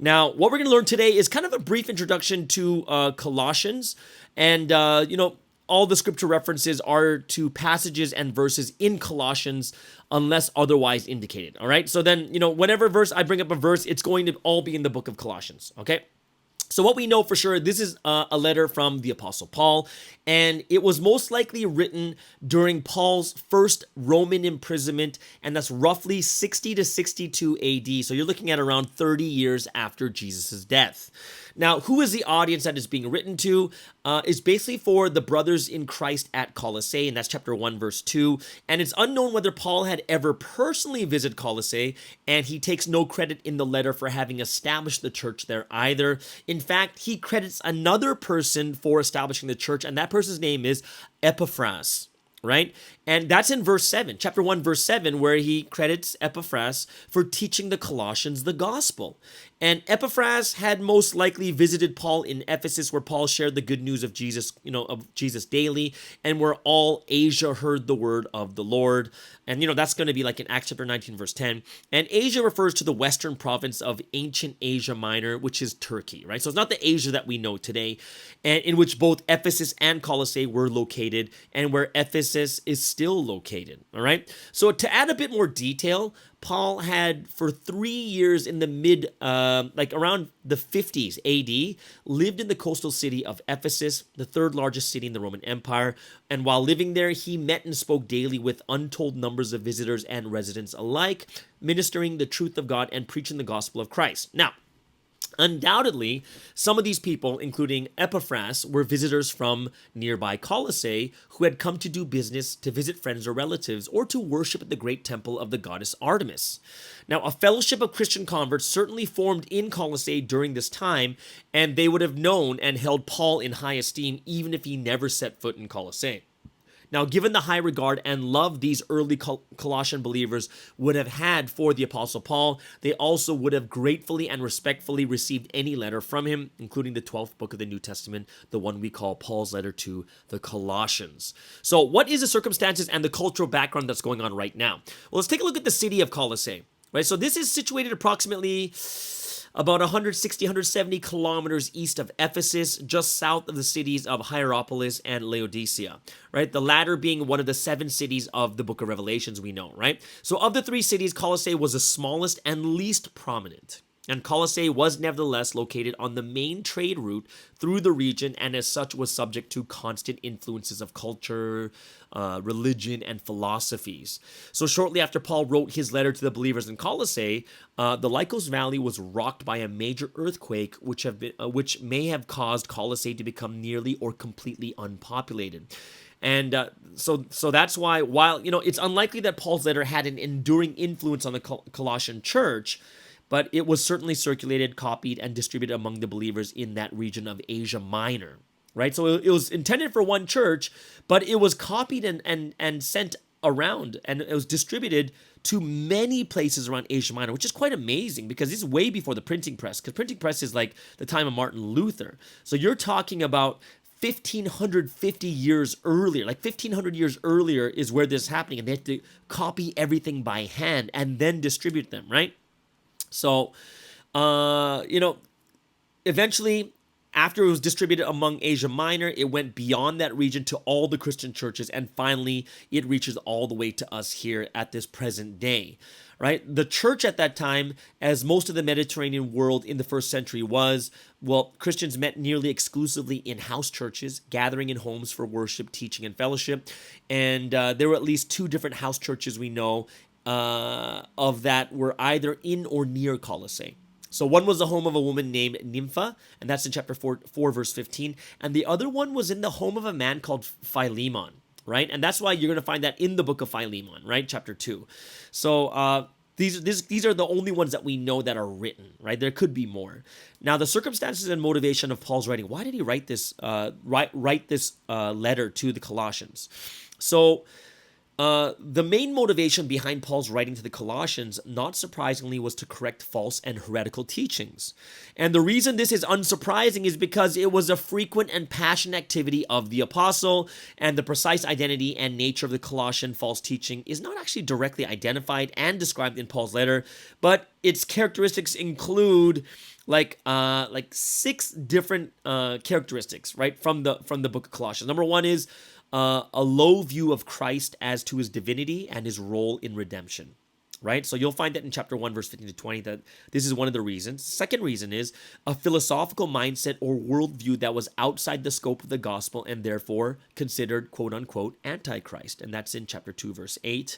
Now, what we're going to learn today is kind of a brief introduction to Colossians, and, all the scripture references are to passages and verses in Colossians unless otherwise indicated, all right? So then, whenever verse I bring up a verse, it's going to all be in the book of Colossians, okay? So what we know for sure, this is a letter from the Apostle Paul, and it was most likely written during Paul's first Roman imprisonment, and that's roughly 60 to 62 AD. So you're looking at around 30 years after Jesus' death. Now, who is the audience that is being written to? Is basically for the brothers in Christ at Colossae, and that's chapter 1, verse 2. And it's unknown whether Paul had ever personally visited Colossae, and he takes no credit in the letter for having established the church there either. In fact, he credits another person for establishing the church, and that person's name is Epaphras. Right? And that's in verse 7, chapter 1, verse 7, where he credits Epaphras for teaching the Colossians the gospel. And Epaphras had most likely visited Paul in Ephesus, where Paul shared the good news of Jesus, of Jesus daily, and where all Asia heard the word of the Lord. And, that's going to be like in Acts chapter 19, verse 10. And Asia refers to the western province of ancient Asia Minor, which is Turkey, right? So it's not the Asia that we know today, and in which both Ephesus and Colossae were located, and where Ephesus is still located, all right? So to add a bit more detail, Paul had for 3 years in the around the 50s AD, lived in the coastal city of Ephesus, the third largest city in the Roman Empire. And while living there, he met and spoke daily with untold numbers of visitors and residents alike, ministering the truth of God and preaching the gospel of Christ. Now, undoubtedly, some of these people, including Epaphras, were visitors from nearby Colossae who had come to do business, to visit friends or relatives, or to worship at the great temple of the goddess Artemis. Now, a fellowship of Christian converts certainly formed in Colossae during this time, and they would have known and held Paul in high esteem even if he never set foot in Colossae. Now, given the high regard and love these early Colossian believers would have had for the Apostle Paul, they also would have gratefully and respectfully received any letter from him, including the 12th book of the New Testament, the one we call Paul's letter to the Colossians. So what is the circumstances and the cultural background that's going on right now? Well, let's take a look at the city of Colossae. Right, so this is situated approximately about 160, 170 kilometers east of Ephesus, just south of the cities of Hierapolis and Laodicea, right? The latter being one of the 7 cities of the book of Revelations we know, right? So of the 3 cities, Colossae was the smallest and least prominent. And Colossae was nevertheless located on the main trade route through the region, and as such was subject to constant influences of culture, religion, and philosophies. So shortly after Paul wrote his letter to the believers in Colossae, the Lycos Valley was rocked by a major earthquake, which may have caused Colossae to become nearly or completely unpopulated. And so that's why, while it's unlikely that Paul's letter had an enduring influence on the Colossian church, but it was certainly circulated, copied, and distributed among the believers in that region of Asia Minor, right? So it was intended for one church, but it was copied and sent around, and it was distributed to many places around Asia Minor, which is quite amazing because this is way before the printing press, because printing press is like the time of Martin Luther. So you're talking about 1,550 years earlier, like 1,500 years earlier is where this is happening, and they have to copy everything by hand and then distribute them, right? So, eventually, after it was distributed among Asia Minor, it went beyond that region to all the Christian churches, and finally it reaches all the way to us here at this present day. Right? The church at that time, as most of the Mediterranean world in the first century was, well, Christians met nearly exclusively in house churches, gathering in homes for worship, teaching, and fellowship. And there were at least 2 different house churches we know of that were either in or near Colossae. So one was the home of a woman named Nympha, and that's in chapter 4 verse 15. And the other one was in the home of a man called Philemon. Right? And that's why you're going to find that in the book of Philemon, right? Chapter 2. So these are the only ones that we know that are written, right? There could be more. Now, the circumstances and motivation of Paul's writing. Why did he write this letter to the Colossians? So the main motivation behind Paul's writing to the Colossians, not surprisingly, was to correct false and heretical teachings. And the reason this is unsurprising is because it was a frequent and passionate activity of the apostle, and the precise identity and nature of the Colossian false teaching is not actually directly identified and described in Paul's letter, but its characteristics include like 6 different characteristics, right, from the book of Colossians. Number 1 is a low view of Christ as to his divinity and his role in redemption, right? So you'll find that in chapter 1, verse 15 to 20, that this is one of the reasons. Second reason is a philosophical mindset or worldview that was outside the scope of the gospel and therefore considered, quote unquote, antichrist. And that's in chapter 2, verse 8.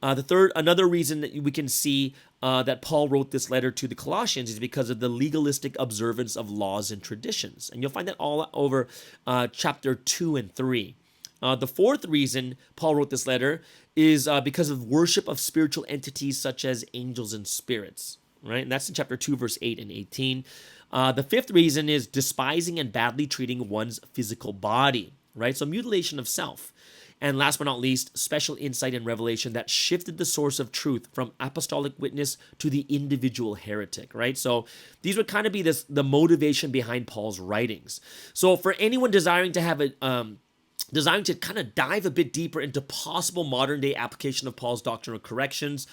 Another reason that we can see that Paul wrote this letter to the Colossians is because of the legalistic observance of laws and traditions. And you'll find that all over chapter 2 and 3. The fourth reason Paul wrote this letter is because of worship of spiritual entities such as angels and spirits, right? And that's in chapter 2, verse 8 and 18. The fifth reason is despising and badly treating one's physical body, right? So mutilation of self. And last but not least, special insight and revelation that shifted the source of truth from apostolic witness to the individual heretic, right? So these would kind of be the motivation behind Paul's writings. So for anyone desiring to have desiring to kind of dive a bit deeper into possible modern day application of Paul's doctrinal corrections,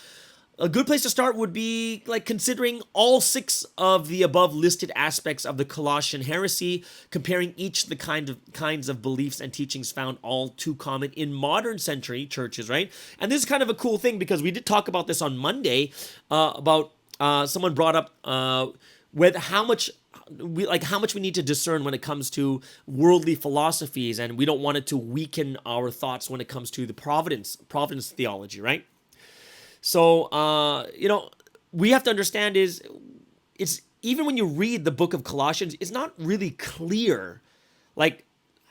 a good place to start would be like considering all 6 of the above listed aspects of the Colossian heresy, comparing each of the kinds of beliefs and teachings found all too common in modern century churches, right? And this is kind of a cool thing because we did talk about this on Monday about someone brought up with how much we need to discern when it comes to worldly philosophies, and we don't want it to weaken our thoughts when it comes to the providence theology, right? So, we have to understand it's even when you read the book of Colossians, it's not really clear, like,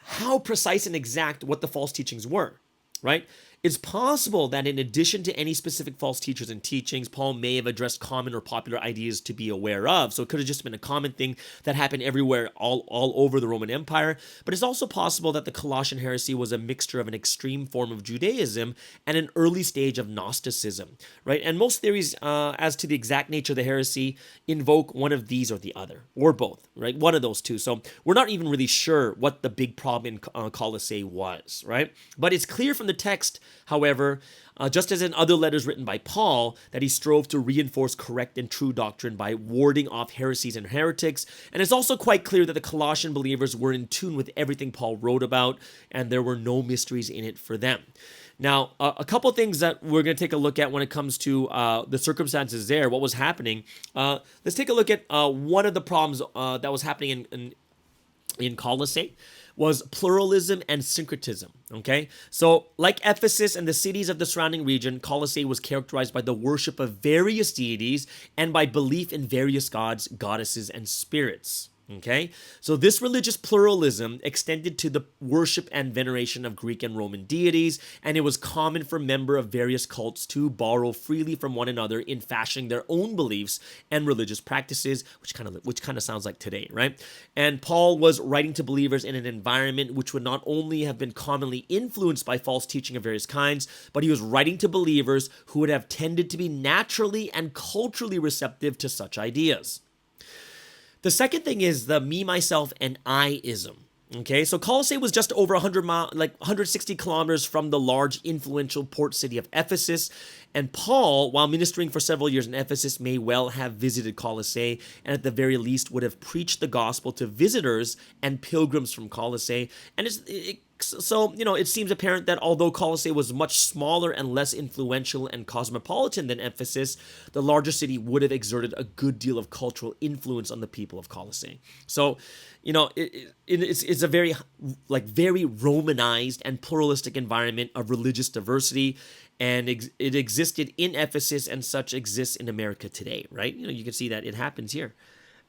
how precise and exact what the false teachings were, right? It's possible that in addition to any specific false teachers and teachings, Paul may have addressed common or popular ideas to be aware of. So it could have just been a common thing that happened everywhere, all over the Roman Empire. But it's also possible that the Colossian heresy was a mixture of an extreme form of Judaism and an early stage of Gnosticism, right? And most theories as to the exact nature of the heresy invoke one of these or the other, or both, right? One of those two. So we're not even really sure what the big problem in Colossae was, right? But it's clear from the text, however, just as in other letters written by Paul, that he strove to reinforce correct and true doctrine by warding off heresies and heretics. And it's also quite clear that the Colossian believers were in tune with everything Paul wrote about, and there were no mysteries in it for them. Now, a couple things that we're going to take a look at when it comes to the circumstances there, what was happening. Let's take a look at one of the problems that was happening in Colossae. Was pluralism and syncretism, okay? So, like Ephesus and the cities of the surrounding region, Colossae was characterized by the worship of various deities and by belief in various gods, goddesses, and spirits, okay? So this religious pluralism extended to the worship and veneration of Greek and Roman deities, and it was common for members of various cults to borrow freely from one another in fashioning their own beliefs and religious practices, which kind of sounds like today, right? And Paul was writing to believers in an environment which would not only have been commonly influenced by false teaching of various kinds, but he was writing to believers who would have tended to be naturally and culturally receptive to such ideas. The second thing is the me, myself, and I-ism, Okay, so Colossae was just over 160 kilometers from the large, influential port city of Ephesus. And Paul, while ministering for several years in Ephesus, may well have visited Colossae, and at the very least would have preached the gospel to visitors and pilgrims from Colossae. And so, it seems apparent that although Colossae was much smaller and less influential and cosmopolitan than Ephesus, the larger city would have exerted a good deal of cultural influence on the people of Colossae. So, it's a very Romanized and pluralistic environment of religious diversity, and it existed in Ephesus, and such exists in America today, right? You can see that it happens here.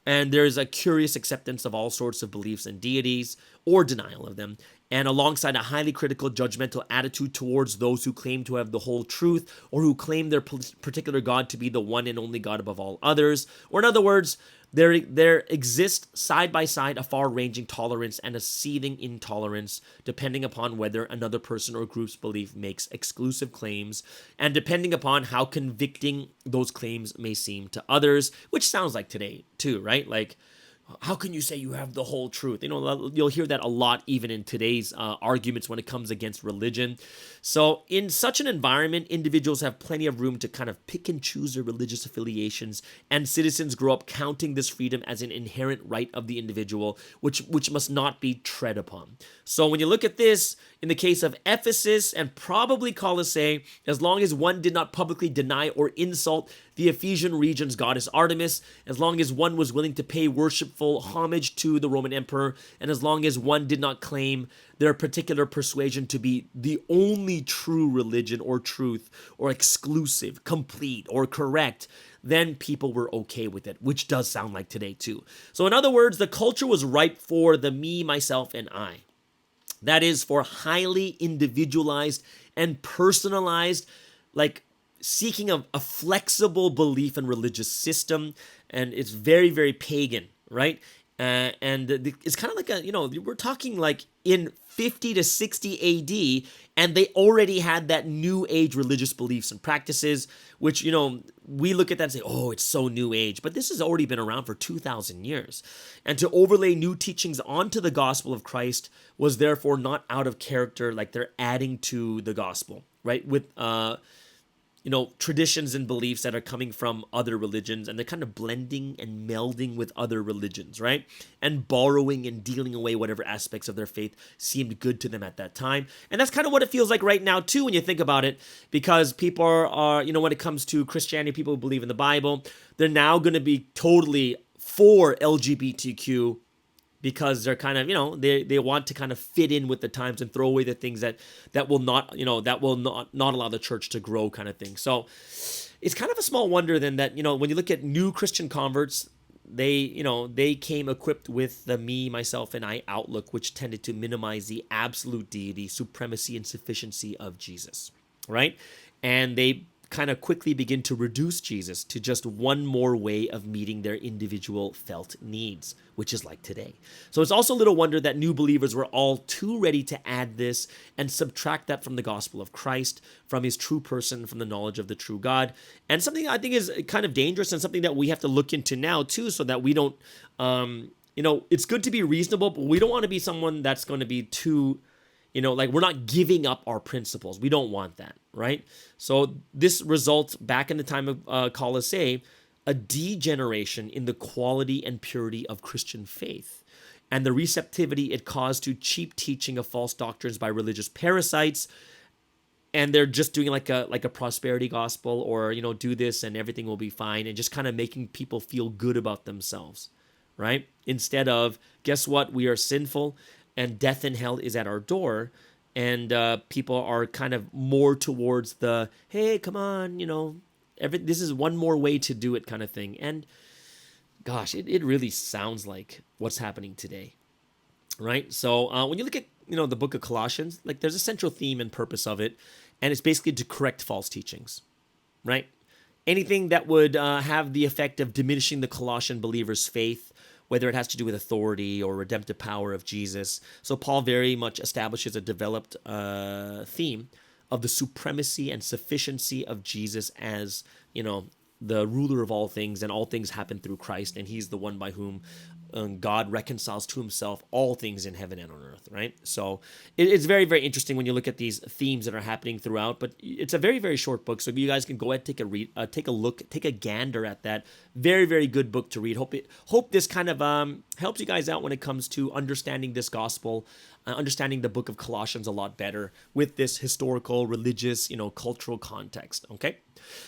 And there's a curious acceptance of all sorts of beliefs and deities, or denial of them, and alongside a highly critical, judgmental attitude towards those who claim to have the whole truth, or who claim their particular God to be the one and only God above all others. Or in other words, there exists side by side a far-ranging tolerance and a seething intolerance, depending upon whether another person or group's belief makes exclusive claims, and depending upon how convicting those claims may seem to others, which sounds like today too, right? Like, how can you say you have the whole truth? You'll hear that a lot even in today's arguments when it comes against religion. So in such an environment, individuals have plenty of room to kind of pick and choose their religious affiliations, and citizens grow up counting this freedom as an inherent right of the individual, which must not be tread upon. So when you look at this, in the case of Ephesus and probably Colossae, as long as one did not publicly deny or insult the Ephesian region's goddess Artemis, as long as one was willing to pay worshipful homage to the Roman emperor, and as long as one did not claim their particular persuasion to be the only true religion or truth or exclusive, complete, or correct, then people were okay with it, which does sound like today too. So in other words, the culture was ripe for the me, myself, and I. That is, for highly individualized and personalized, seeking a flexible belief and religious system. And it's very, very pagan, right? And it's kind of like we're talking like in 50 to 60 AD, and they already had that new age religious beliefs and practices, which, we look at that and say, oh, it's so new age, but this has already been around for 2,000 years. And to overlay new teachings onto the gospel of Christ was therefore not out of character, like they're adding to the gospel, right? With, traditions and beliefs that are coming from other religions, and they're kind of blending and melding with other religions, right? And borrowing and dealing away whatever aspects of their faith seemed good to them at that time. And that's kind of what it feels like right now too, when you think about it, because people are, when it comes to Christianity, people who believe in the Bible, they're now going to be totally for LGBTQ, because they're kind of, they want to kind of fit in with the times and throw away the things that will not allow the church to grow, kind of thing. So it's kind of a small wonder then that, when you look at new Christian converts, they came equipped with the me, myself, and I outlook, which tended to minimize the absolute deity, supremacy, and sufficiency of Jesus, right? And they kind of quickly begin to reduce Jesus to just one more way of meeting their individual felt needs, which is like today. So it's also little wonder that new believers were all too ready to add this and subtract that from the gospel of Christ, from his true person, from the knowledge of the true God. And something I think is kind of dangerous, and something that we have to look into now too, so that we don't, it's good to be reasonable, but we don't want to be someone that's going to be too, we're not giving up our principles. We don't want that, right? So this results, back in the time of Colossae, a degeneration in the quality and purity of Christian faith, and the receptivity it caused to cheap teaching of false doctrines by religious parasites. And they're just doing like a prosperity gospel, or, do this and everything will be fine, and just kind of making people feel good about themselves, right? Instead of, guess what? We are sinful, and death and hell is at our door, and people are kind of more towards the, hey, come on, this is one more way to do it kind of thing. And gosh, it really sounds like what's happening today, right? So when you look at, the book of Colossians, there's a central theme and purpose of it, and it's basically to correct false teachings, right? Anything that would have the effect of diminishing the Colossian believers' faith, whether it has to do with authority or redemptive power of Jesus. So Paul very much establishes a developed theme of the supremacy and sufficiency of Jesus as, the ruler of all things, and all things happen through Christ, and he's the one by whom God reconciles to himself all things in heaven and on earth, right? So it's very, very interesting when you look at these themes that are happening throughout, but it's a very, very short book. So you guys can go ahead, take a look, take a gander at that. Very, very good book to read. Hope this kind of helps you guys out when it comes to understanding this gospel, understanding the book of Colossians a lot better with this historical, religious, cultural context, okay?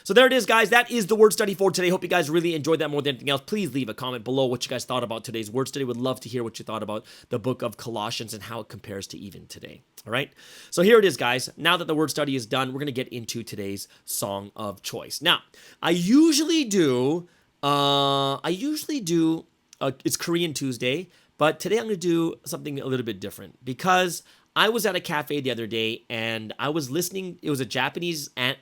So there it is, guys. That is the word study for today. Hope you guys really enjoyed that more than anything else. Please leave a comment below what you guys thought about today's word study. Would love to hear what you thought about the book of Colossians and how it compares to even today. All right. So here it is, guys. Now that the word study is done, we're going to get into today's song of choice. Now, I usually do it's Korean Tuesday, but today I'm going to do something a little bit different because I was at a cafe the other day and I was listening. It was a Japanese and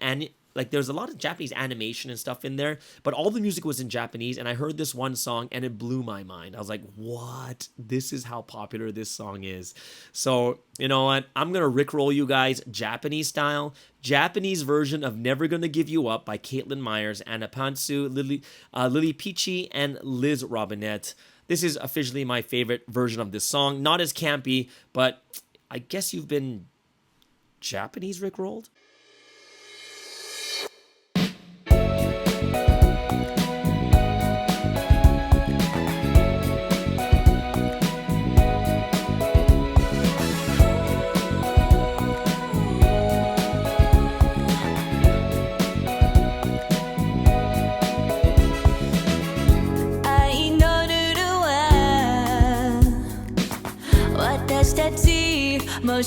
like there's a lot of Japanese animation and stuff in there, but all the music was in Japanese, and I heard this one song and it blew my mind. I was like, what? This is how popular this song is. So, you know what? I'm going to rickroll you guys Japanese style. Japanese version of Never Gonna Give You Up by Caitlin Myers, Anna Pantsu, Lily Peachy, and Liz Robinette. This is officially my favorite version of this song. Not as campy, but I guess you've been Japanese rickrolled? Not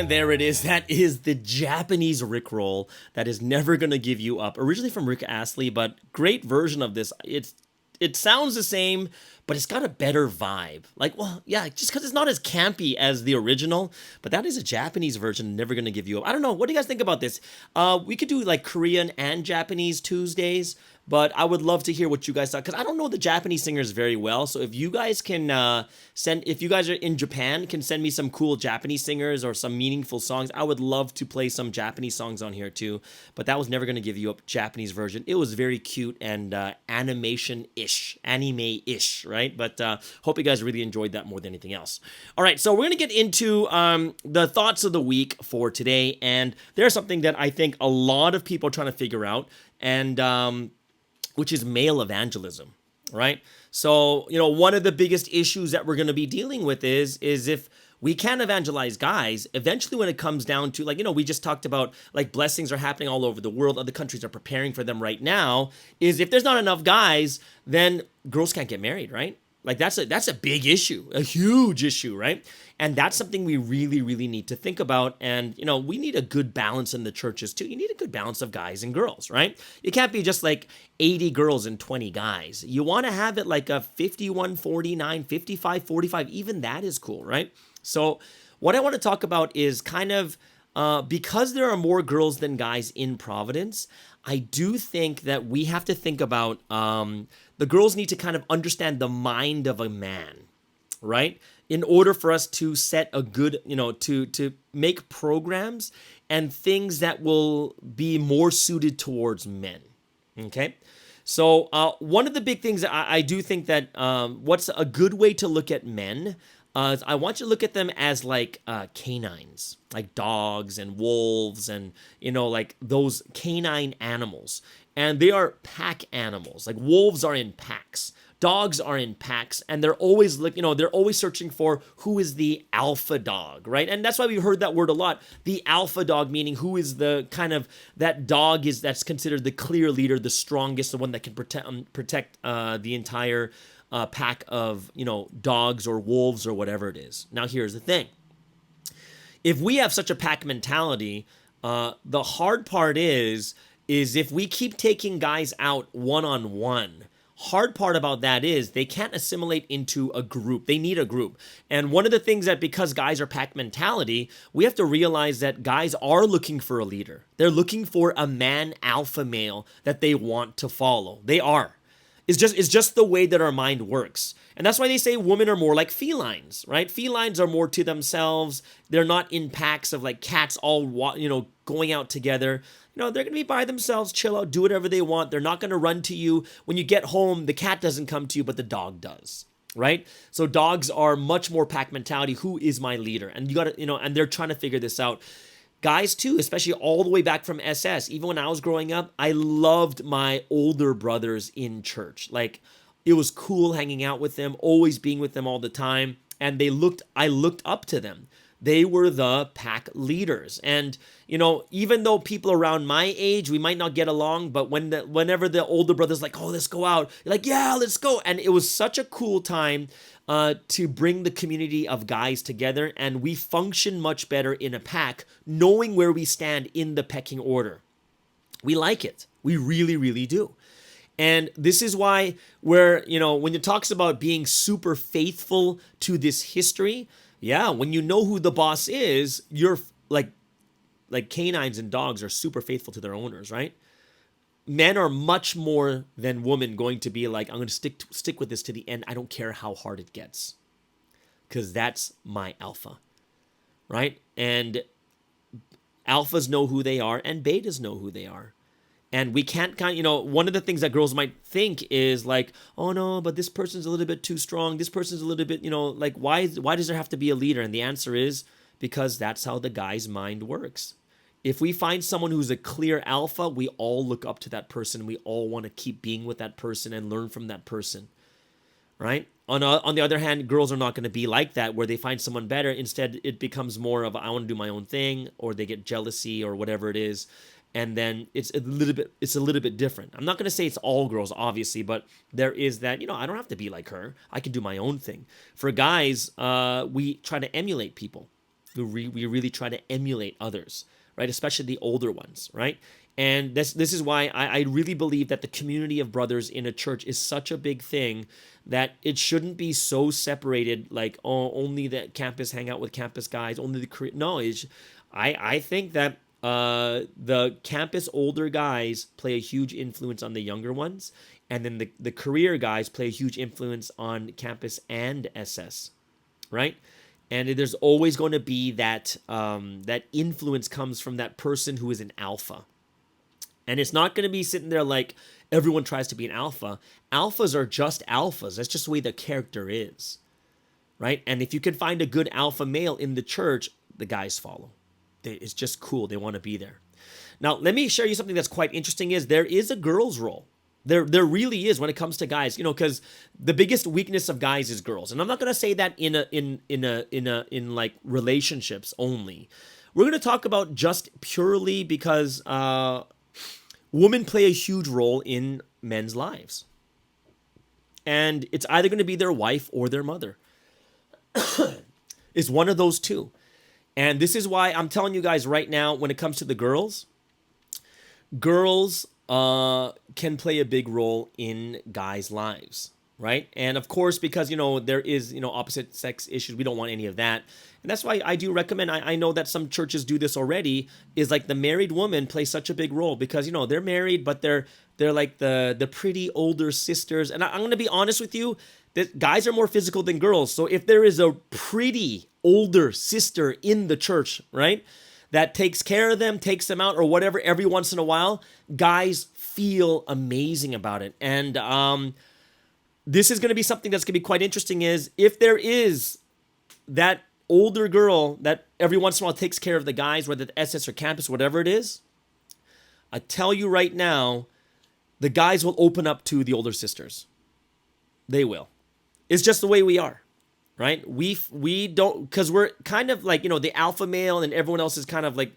And there it is. That is the Japanese Rickroll that is never gonna give you up. Originally from Rick Astley, but great version of this. It sounds the same, but it's got a better vibe. Like, well, yeah, just because it's not as campy as the original, but that is a Japanese version, never gonna give you up. I don't know. What do you guys think about this? We could do like Korean and Japanese Tuesdays, but I would love to hear what you guys thought, because I don't know the Japanese singers very well. So if you guys can if you guys are in Japan, can send me some cool Japanese singers or some meaningful songs. I would love to play some Japanese songs on here too. But that was never gonna give you up Japanese version. It was very cute and animation-ish, anime-ish, right? But hope you guys really enjoyed that more than anything else. All right, so we're gonna get into the thoughts of the week for today, and there's something that I think a lot of people are trying to figure out, and which is male evangelism, right? So, one of the biggest issues that we're going to be dealing with is if we can evangelize guys, eventually when it comes down to, like, we just talked about, like, blessings are happening all over the world, other countries are preparing for them right now, is if there's not enough guys, then girls can't get married, right? Like, that's a big issue, a huge issue, right? And that's something we really, really need to think about. And, we need a good balance in the churches too. You need a good balance of guys and girls, right? It can't be just like 80 girls and 20 guys. You want to have it like a 51, 49, 55, 45. Even that is cool, right? So what I want to talk about is kind of, because there are more girls than guys in Providence, I do think that we have to think about, the girls need to kind of understand the mind of a man, right? In order for us to set a good, to make programs and things that will be more suited towards men, okay? So one of the big things I do think that what's a good way to look at men is I want you to look at them as like canines, like dogs and wolves and, like those canine animals. And they are pack animals. Like wolves are in packs. Dogs are in packs, and they're always they're always searching for who is the alpha dog, right? And that's why we heard that word a lot. The alpha dog, meaning who is the kind of that dog that's considered the clear leader, the strongest, the one that can protect the entire pack of dogs or wolves or whatever it is. Now here's the thing: if we have such a pack mentality, the hard part is if we keep taking guys out one-on-one. Hard part about that is they can't assimilate into a group. They need a group. And one of the things that, because guys are pack mentality, we have to realize that guys are looking for a leader. They're looking for a man alpha male that they want to follow. They are. It's just the way that our mind works. And that's why they say women are more like felines, right? Felines are more to themselves. They're not in packs of like cats all, going out together. They're going to be by themselves, chill out, do whatever they want. They're not going to run to you. When you get home, the cat doesn't come to you, but the dog does, right? So dogs are much more pack mentality. Who is my leader? And you got to, and they're trying to figure this out. Guys too, especially all the way back from SS. Even when I was growing up, I loved my older brothers in church. Like, it was cool hanging out with them, always being with them all the time. And I looked up to them. They were the pack leaders. And, even though people around my age, we might not get along, but whenever the older brother's like, oh, let's go out, you're like, yeah, let's go. And it was such a cool time to bring the community of guys together. And we function much better in a pack, knowing where we stand in the pecking order. We like it. We really, really do. And this is why when it talks about being super faithful to this history, yeah, when you know who the boss is, you're like canines and dogs are super faithful to their owners, right? Men are much more than women going to be like, I'm going to stick with this to the end. I don't care how hard it gets, because that's my alpha, right? And alphas know who they are, and betas know who they are. And we can't one of the things that girls might think is like, oh no, but this person's a little bit too strong. This person's a little bit, like, why does there have to be a leader? And the answer is because that's how the guy's mind works. If we find someone who's a clear alpha, we all look up to that person. We all want to keep being with that person and learn from that person, right? On the other hand, girls are not going to be like that, where they find someone better. Instead, it becomes more of, I want to do my own thing, or they get jealousy or whatever it is. And then it's a little bit different. I'm not going to say it's all girls, obviously, but there is that, I don't have to be like her. I can do my own thing. For guys, we try to emulate people. We really try to emulate others, right? Especially the older ones, right? And this is why I really believe that the community of brothers in a church is such a big thing that it shouldn't be so separated, like, oh, only the campus hang out with campus guys, only the no. I think that the campus older guys play a huge influence on the younger ones, and then the career guys play a huge influence on campus and SS, right? And there's always going to be that that influence comes from that person who is an alpha. And it's not going to be sitting there like everyone tries to be an alpha. Alphas are just alphas. That's just the way the character is, right? And if you can find a good alpha male in the church, the guys follow. It's just cool. They want to be there. Now, let me share you something that's quite interesting is there is a girl's role. There really is when it comes to guys, because the biggest weakness of guys is girls. And I'm not going to say that in like relationships only. We're going to talk about just purely because women play a huge role in men's lives. And it's either going to be their wife or their mother. It's one of those two. And this is why I'm telling you guys right now, when it comes to the girls can play a big role in guys' lives, right? And of course, because, there is, opposite sex issues, we don't want any of that. And that's why I do recommend, I know that some churches do this already, is like the married woman plays such a big role because, they're married, but they're like the pretty older sisters. And I'm going to be honest with you, that guys are more physical than girls. So if there is a pretty older sister in the church, right, that takes care of them, takes them out or whatever every once in a while, guys feel amazing about it. And this is going to be something that's going to be quite interesting is if there is that older girl that every once in a while takes care of the guys, whether the SS or campus, whatever it is, I tell you right now, the guys will open up to the older sisters. They will. It's just the way we are, right? We don't, because we're kind of like, the alpha male and everyone else is kind of like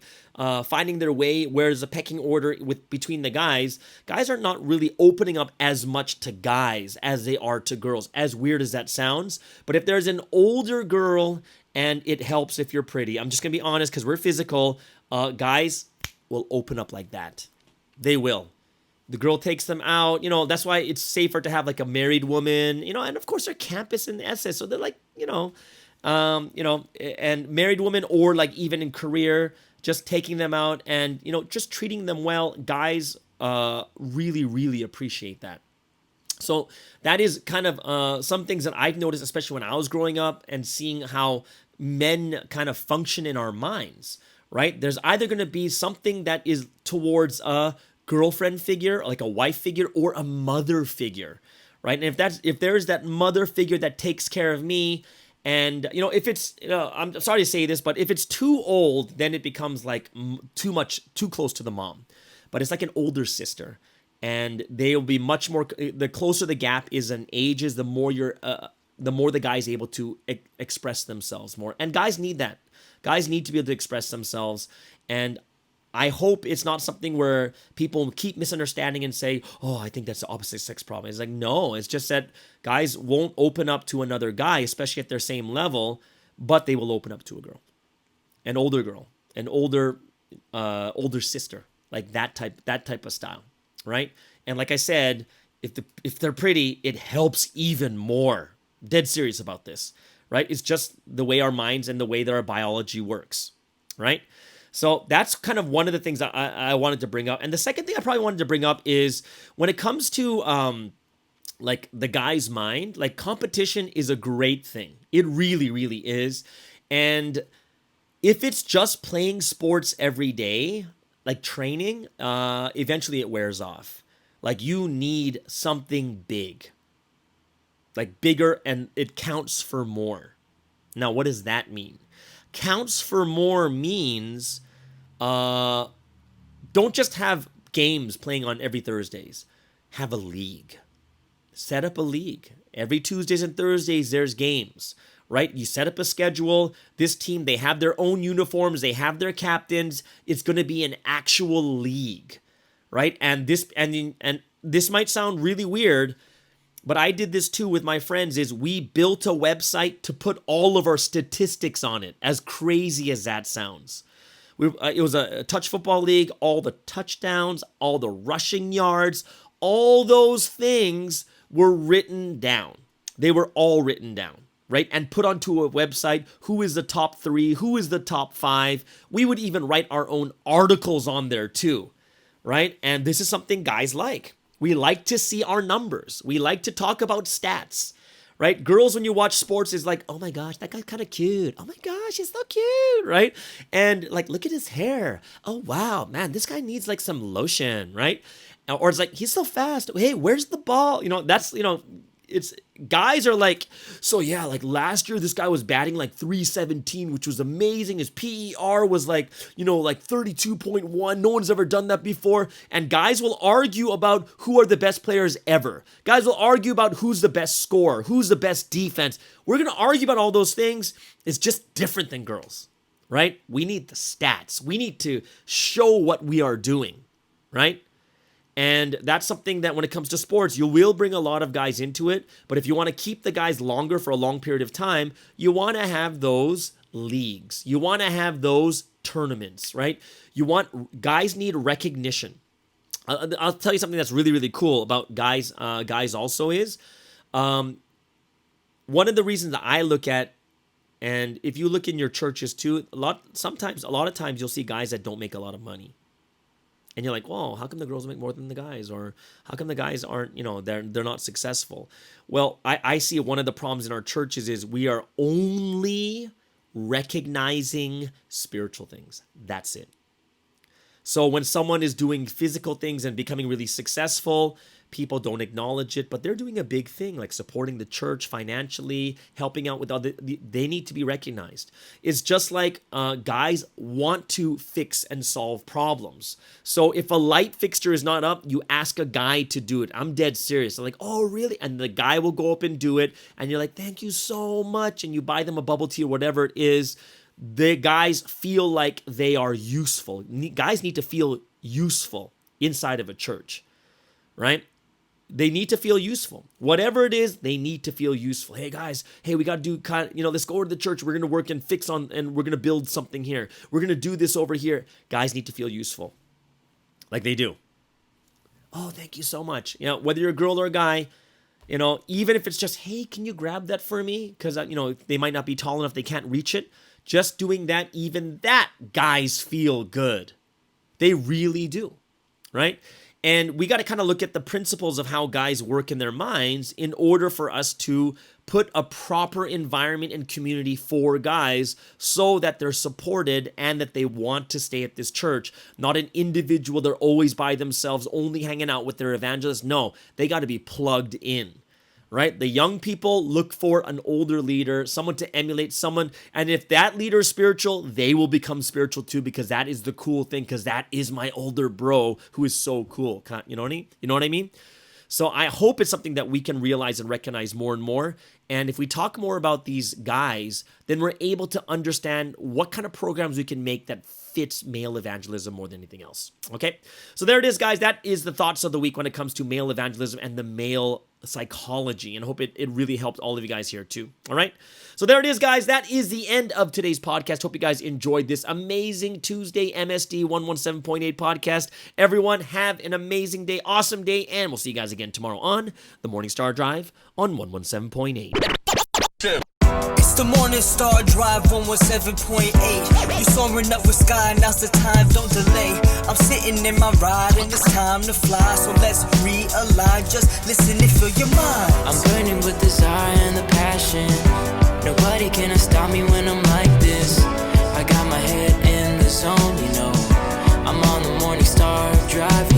finding their way, whereas the pecking order between the guys are not really opening up as much to guys as they are to girls, as weird as that sounds. But if there's an older girl, and it helps if you're pretty, I'm just going to be honest, because we're physical, guys will open up like that. They will. The girl takes them out, that's why it's safer to have like a married woman, and of course they're campus and SS, so they're like, and married women or like even in career, just taking them out and, just treating them well. Guys really, really appreciate that. So that is kind of some things that I've noticed, especially when I was growing up and seeing how men kind of function in our minds, right? There's either going to be something that is towards a girlfriend figure, like a wife figure, or a mother figure, right? And if there's that mother figure that takes care of me, and if it's, I'm sorry to say this, but if it's too old, then it becomes like too close to the mom. But it's like an older sister, and they'll be much more. The closer the gap is in ages, the more the guy's able to express themselves more. And guys need that. Guys need to be able to express themselves, and I hope it's not something where people keep misunderstanding and say, oh, I think that's the opposite sex problem. It's like, no, it's just that guys won't open up to another guy, especially at their same level, but they will open up to a girl, an older girl, an older sister, like that type of style, right? And like I said, if they're pretty, it helps even more. Dead serious about this, right? It's just the way our minds and the way that our biology works, right? So that's kind of one of the things that I wanted to bring up. And the second thing I probably wanted to bring up is when it comes to like the guy's mind, like competition is a great thing. It really, really is. And if it's just playing sports every day, like training, eventually it wears off. Like you need something big, like bigger, and it counts for more. Now, what does that mean? Counts for more means don't just have games playing on every Thursdays. Have a league. Set up a league. Every Tuesdays and Thursdays, there's games, right? You set up a schedule. This team, they have their own uniforms. They have their captains. It's going to be an actual league, right? And this might sound really weird. but I did this too with my friends, is we built a website to put all of our statistics on it, as crazy as that sounds. It was a touch football league, all the touchdowns, all the rushing yards, all those things were written down. They were all written down, right? And put onto a website, who is the top 3, who is the top 5. We would even write our own articles on there too, right? And this is something guys like. We like to see our numbers. We like to talk about stats, right? Girls, when you watch sports, is like, oh my gosh, that guy's kind of cute. Oh my gosh, he's so cute, right? And like, look at his hair. Oh wow, man, this guy needs like some lotion, right? Or it's like, he's so fast. Hey, where's the ball? That's, it's guys are like, so yeah, like last year this guy was batting like 317, which was amazing. His PER was like 32.1. No one's ever done that before. And guys will argue about who are the best players ever. Guys will argue about who's the best scorer, who's the best defense. We're going to argue about all those things. It's just different than girls, right? We need the stats. We need to show what we are doing, right? And that's something that when it comes to sports, you will bring a lot of guys into it. But if you want to keep the guys longer for a long period of time, you want to have those leagues. You want to have those tournaments, right? Guys need recognition. I'll tell you something that's really, really cool about guys. Guys also is one of the reasons that I look at, and if you look in your churches too, a lot of times you'll see guys that don't make a lot of money. And you're like, whoa, how come the girls make more than the guys? Or how come the guys aren't, they're not successful? Well, I see one of the problems in our churches is we are only recognizing spiritual things. That's it. So when someone is doing physical things and becoming really successful, people don't acknowledge it, but they're doing a big thing like supporting the church financially, helping out with they need to be recognized. It's just like guys want to fix and solve problems. So if a light fixture is not up, you ask a guy to do it. I'm dead serious. I'm like, oh, really? And the guy will go up and do it. And you're like, thank you so much. And you buy them a bubble tea or whatever it is. The guys feel like they are useful. Guys need to feel useful inside of a church, right? They need to feel useful. Whatever it is, they need to feel useful. Hey guys, we got to do let's go over to the church. We're going to work and fix on, and we're going to build something here. We're going to do this over here. Guys need to feel useful. Like they do. Oh, thank you so much. Whether you're a girl or a guy, even if it's just, hey, can you grab that for me? Because, they might not be tall enough. They can't reach it. Just doing that, even that, guys feel good. They really do, right? And we got to kind of look at the principles of how guys work in their minds in order for us to put a proper environment and community for guys so that they're supported and that they want to stay at this church. Not an individual, they're always by themselves, only hanging out with their evangelist. No, they got to be plugged in. Right? The young people look for an older leader, someone to emulate, someone. And if that leader is spiritual, they will become spiritual too, because that is the cool thing, because that is my older bro who is so cool. You know what I mean? So I hope it's something that we can realize and recognize more and more. And if we talk more about these guys, then we're able to understand what kind of programs we can make that fits male evangelism more than anything else. Okay? So there it is, guys. That is the thoughts of the week when it comes to male evangelism and the male psychology. And I hope it really helped all of you guys here too. All right? So there it is, guys. That is the end of today's podcast. Hope you guys enjoyed this amazing Tuesday MSD 117.8 podcast. Everyone have an amazing day, awesome day, and we'll see you guys again tomorrow on the Morning Star Drive on 117.8. It's the Morning Star Drive 117.8. You soaring up with sky, now's the time, don't delay. I'm sitting in my ride and it's time to fly. So let's realign, just listen and fill your mind. I'm burning with desire and the passion. Nobody can stop me when I'm like this. I got my head in the zone, I'm on the Morning Star Drive,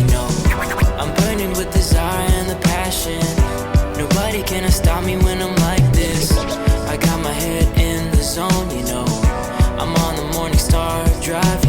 I'm burning with desire and the passion. Nobody can stop me when I'm like this. I got my head in the zone, I'm on the Morning Star Drive,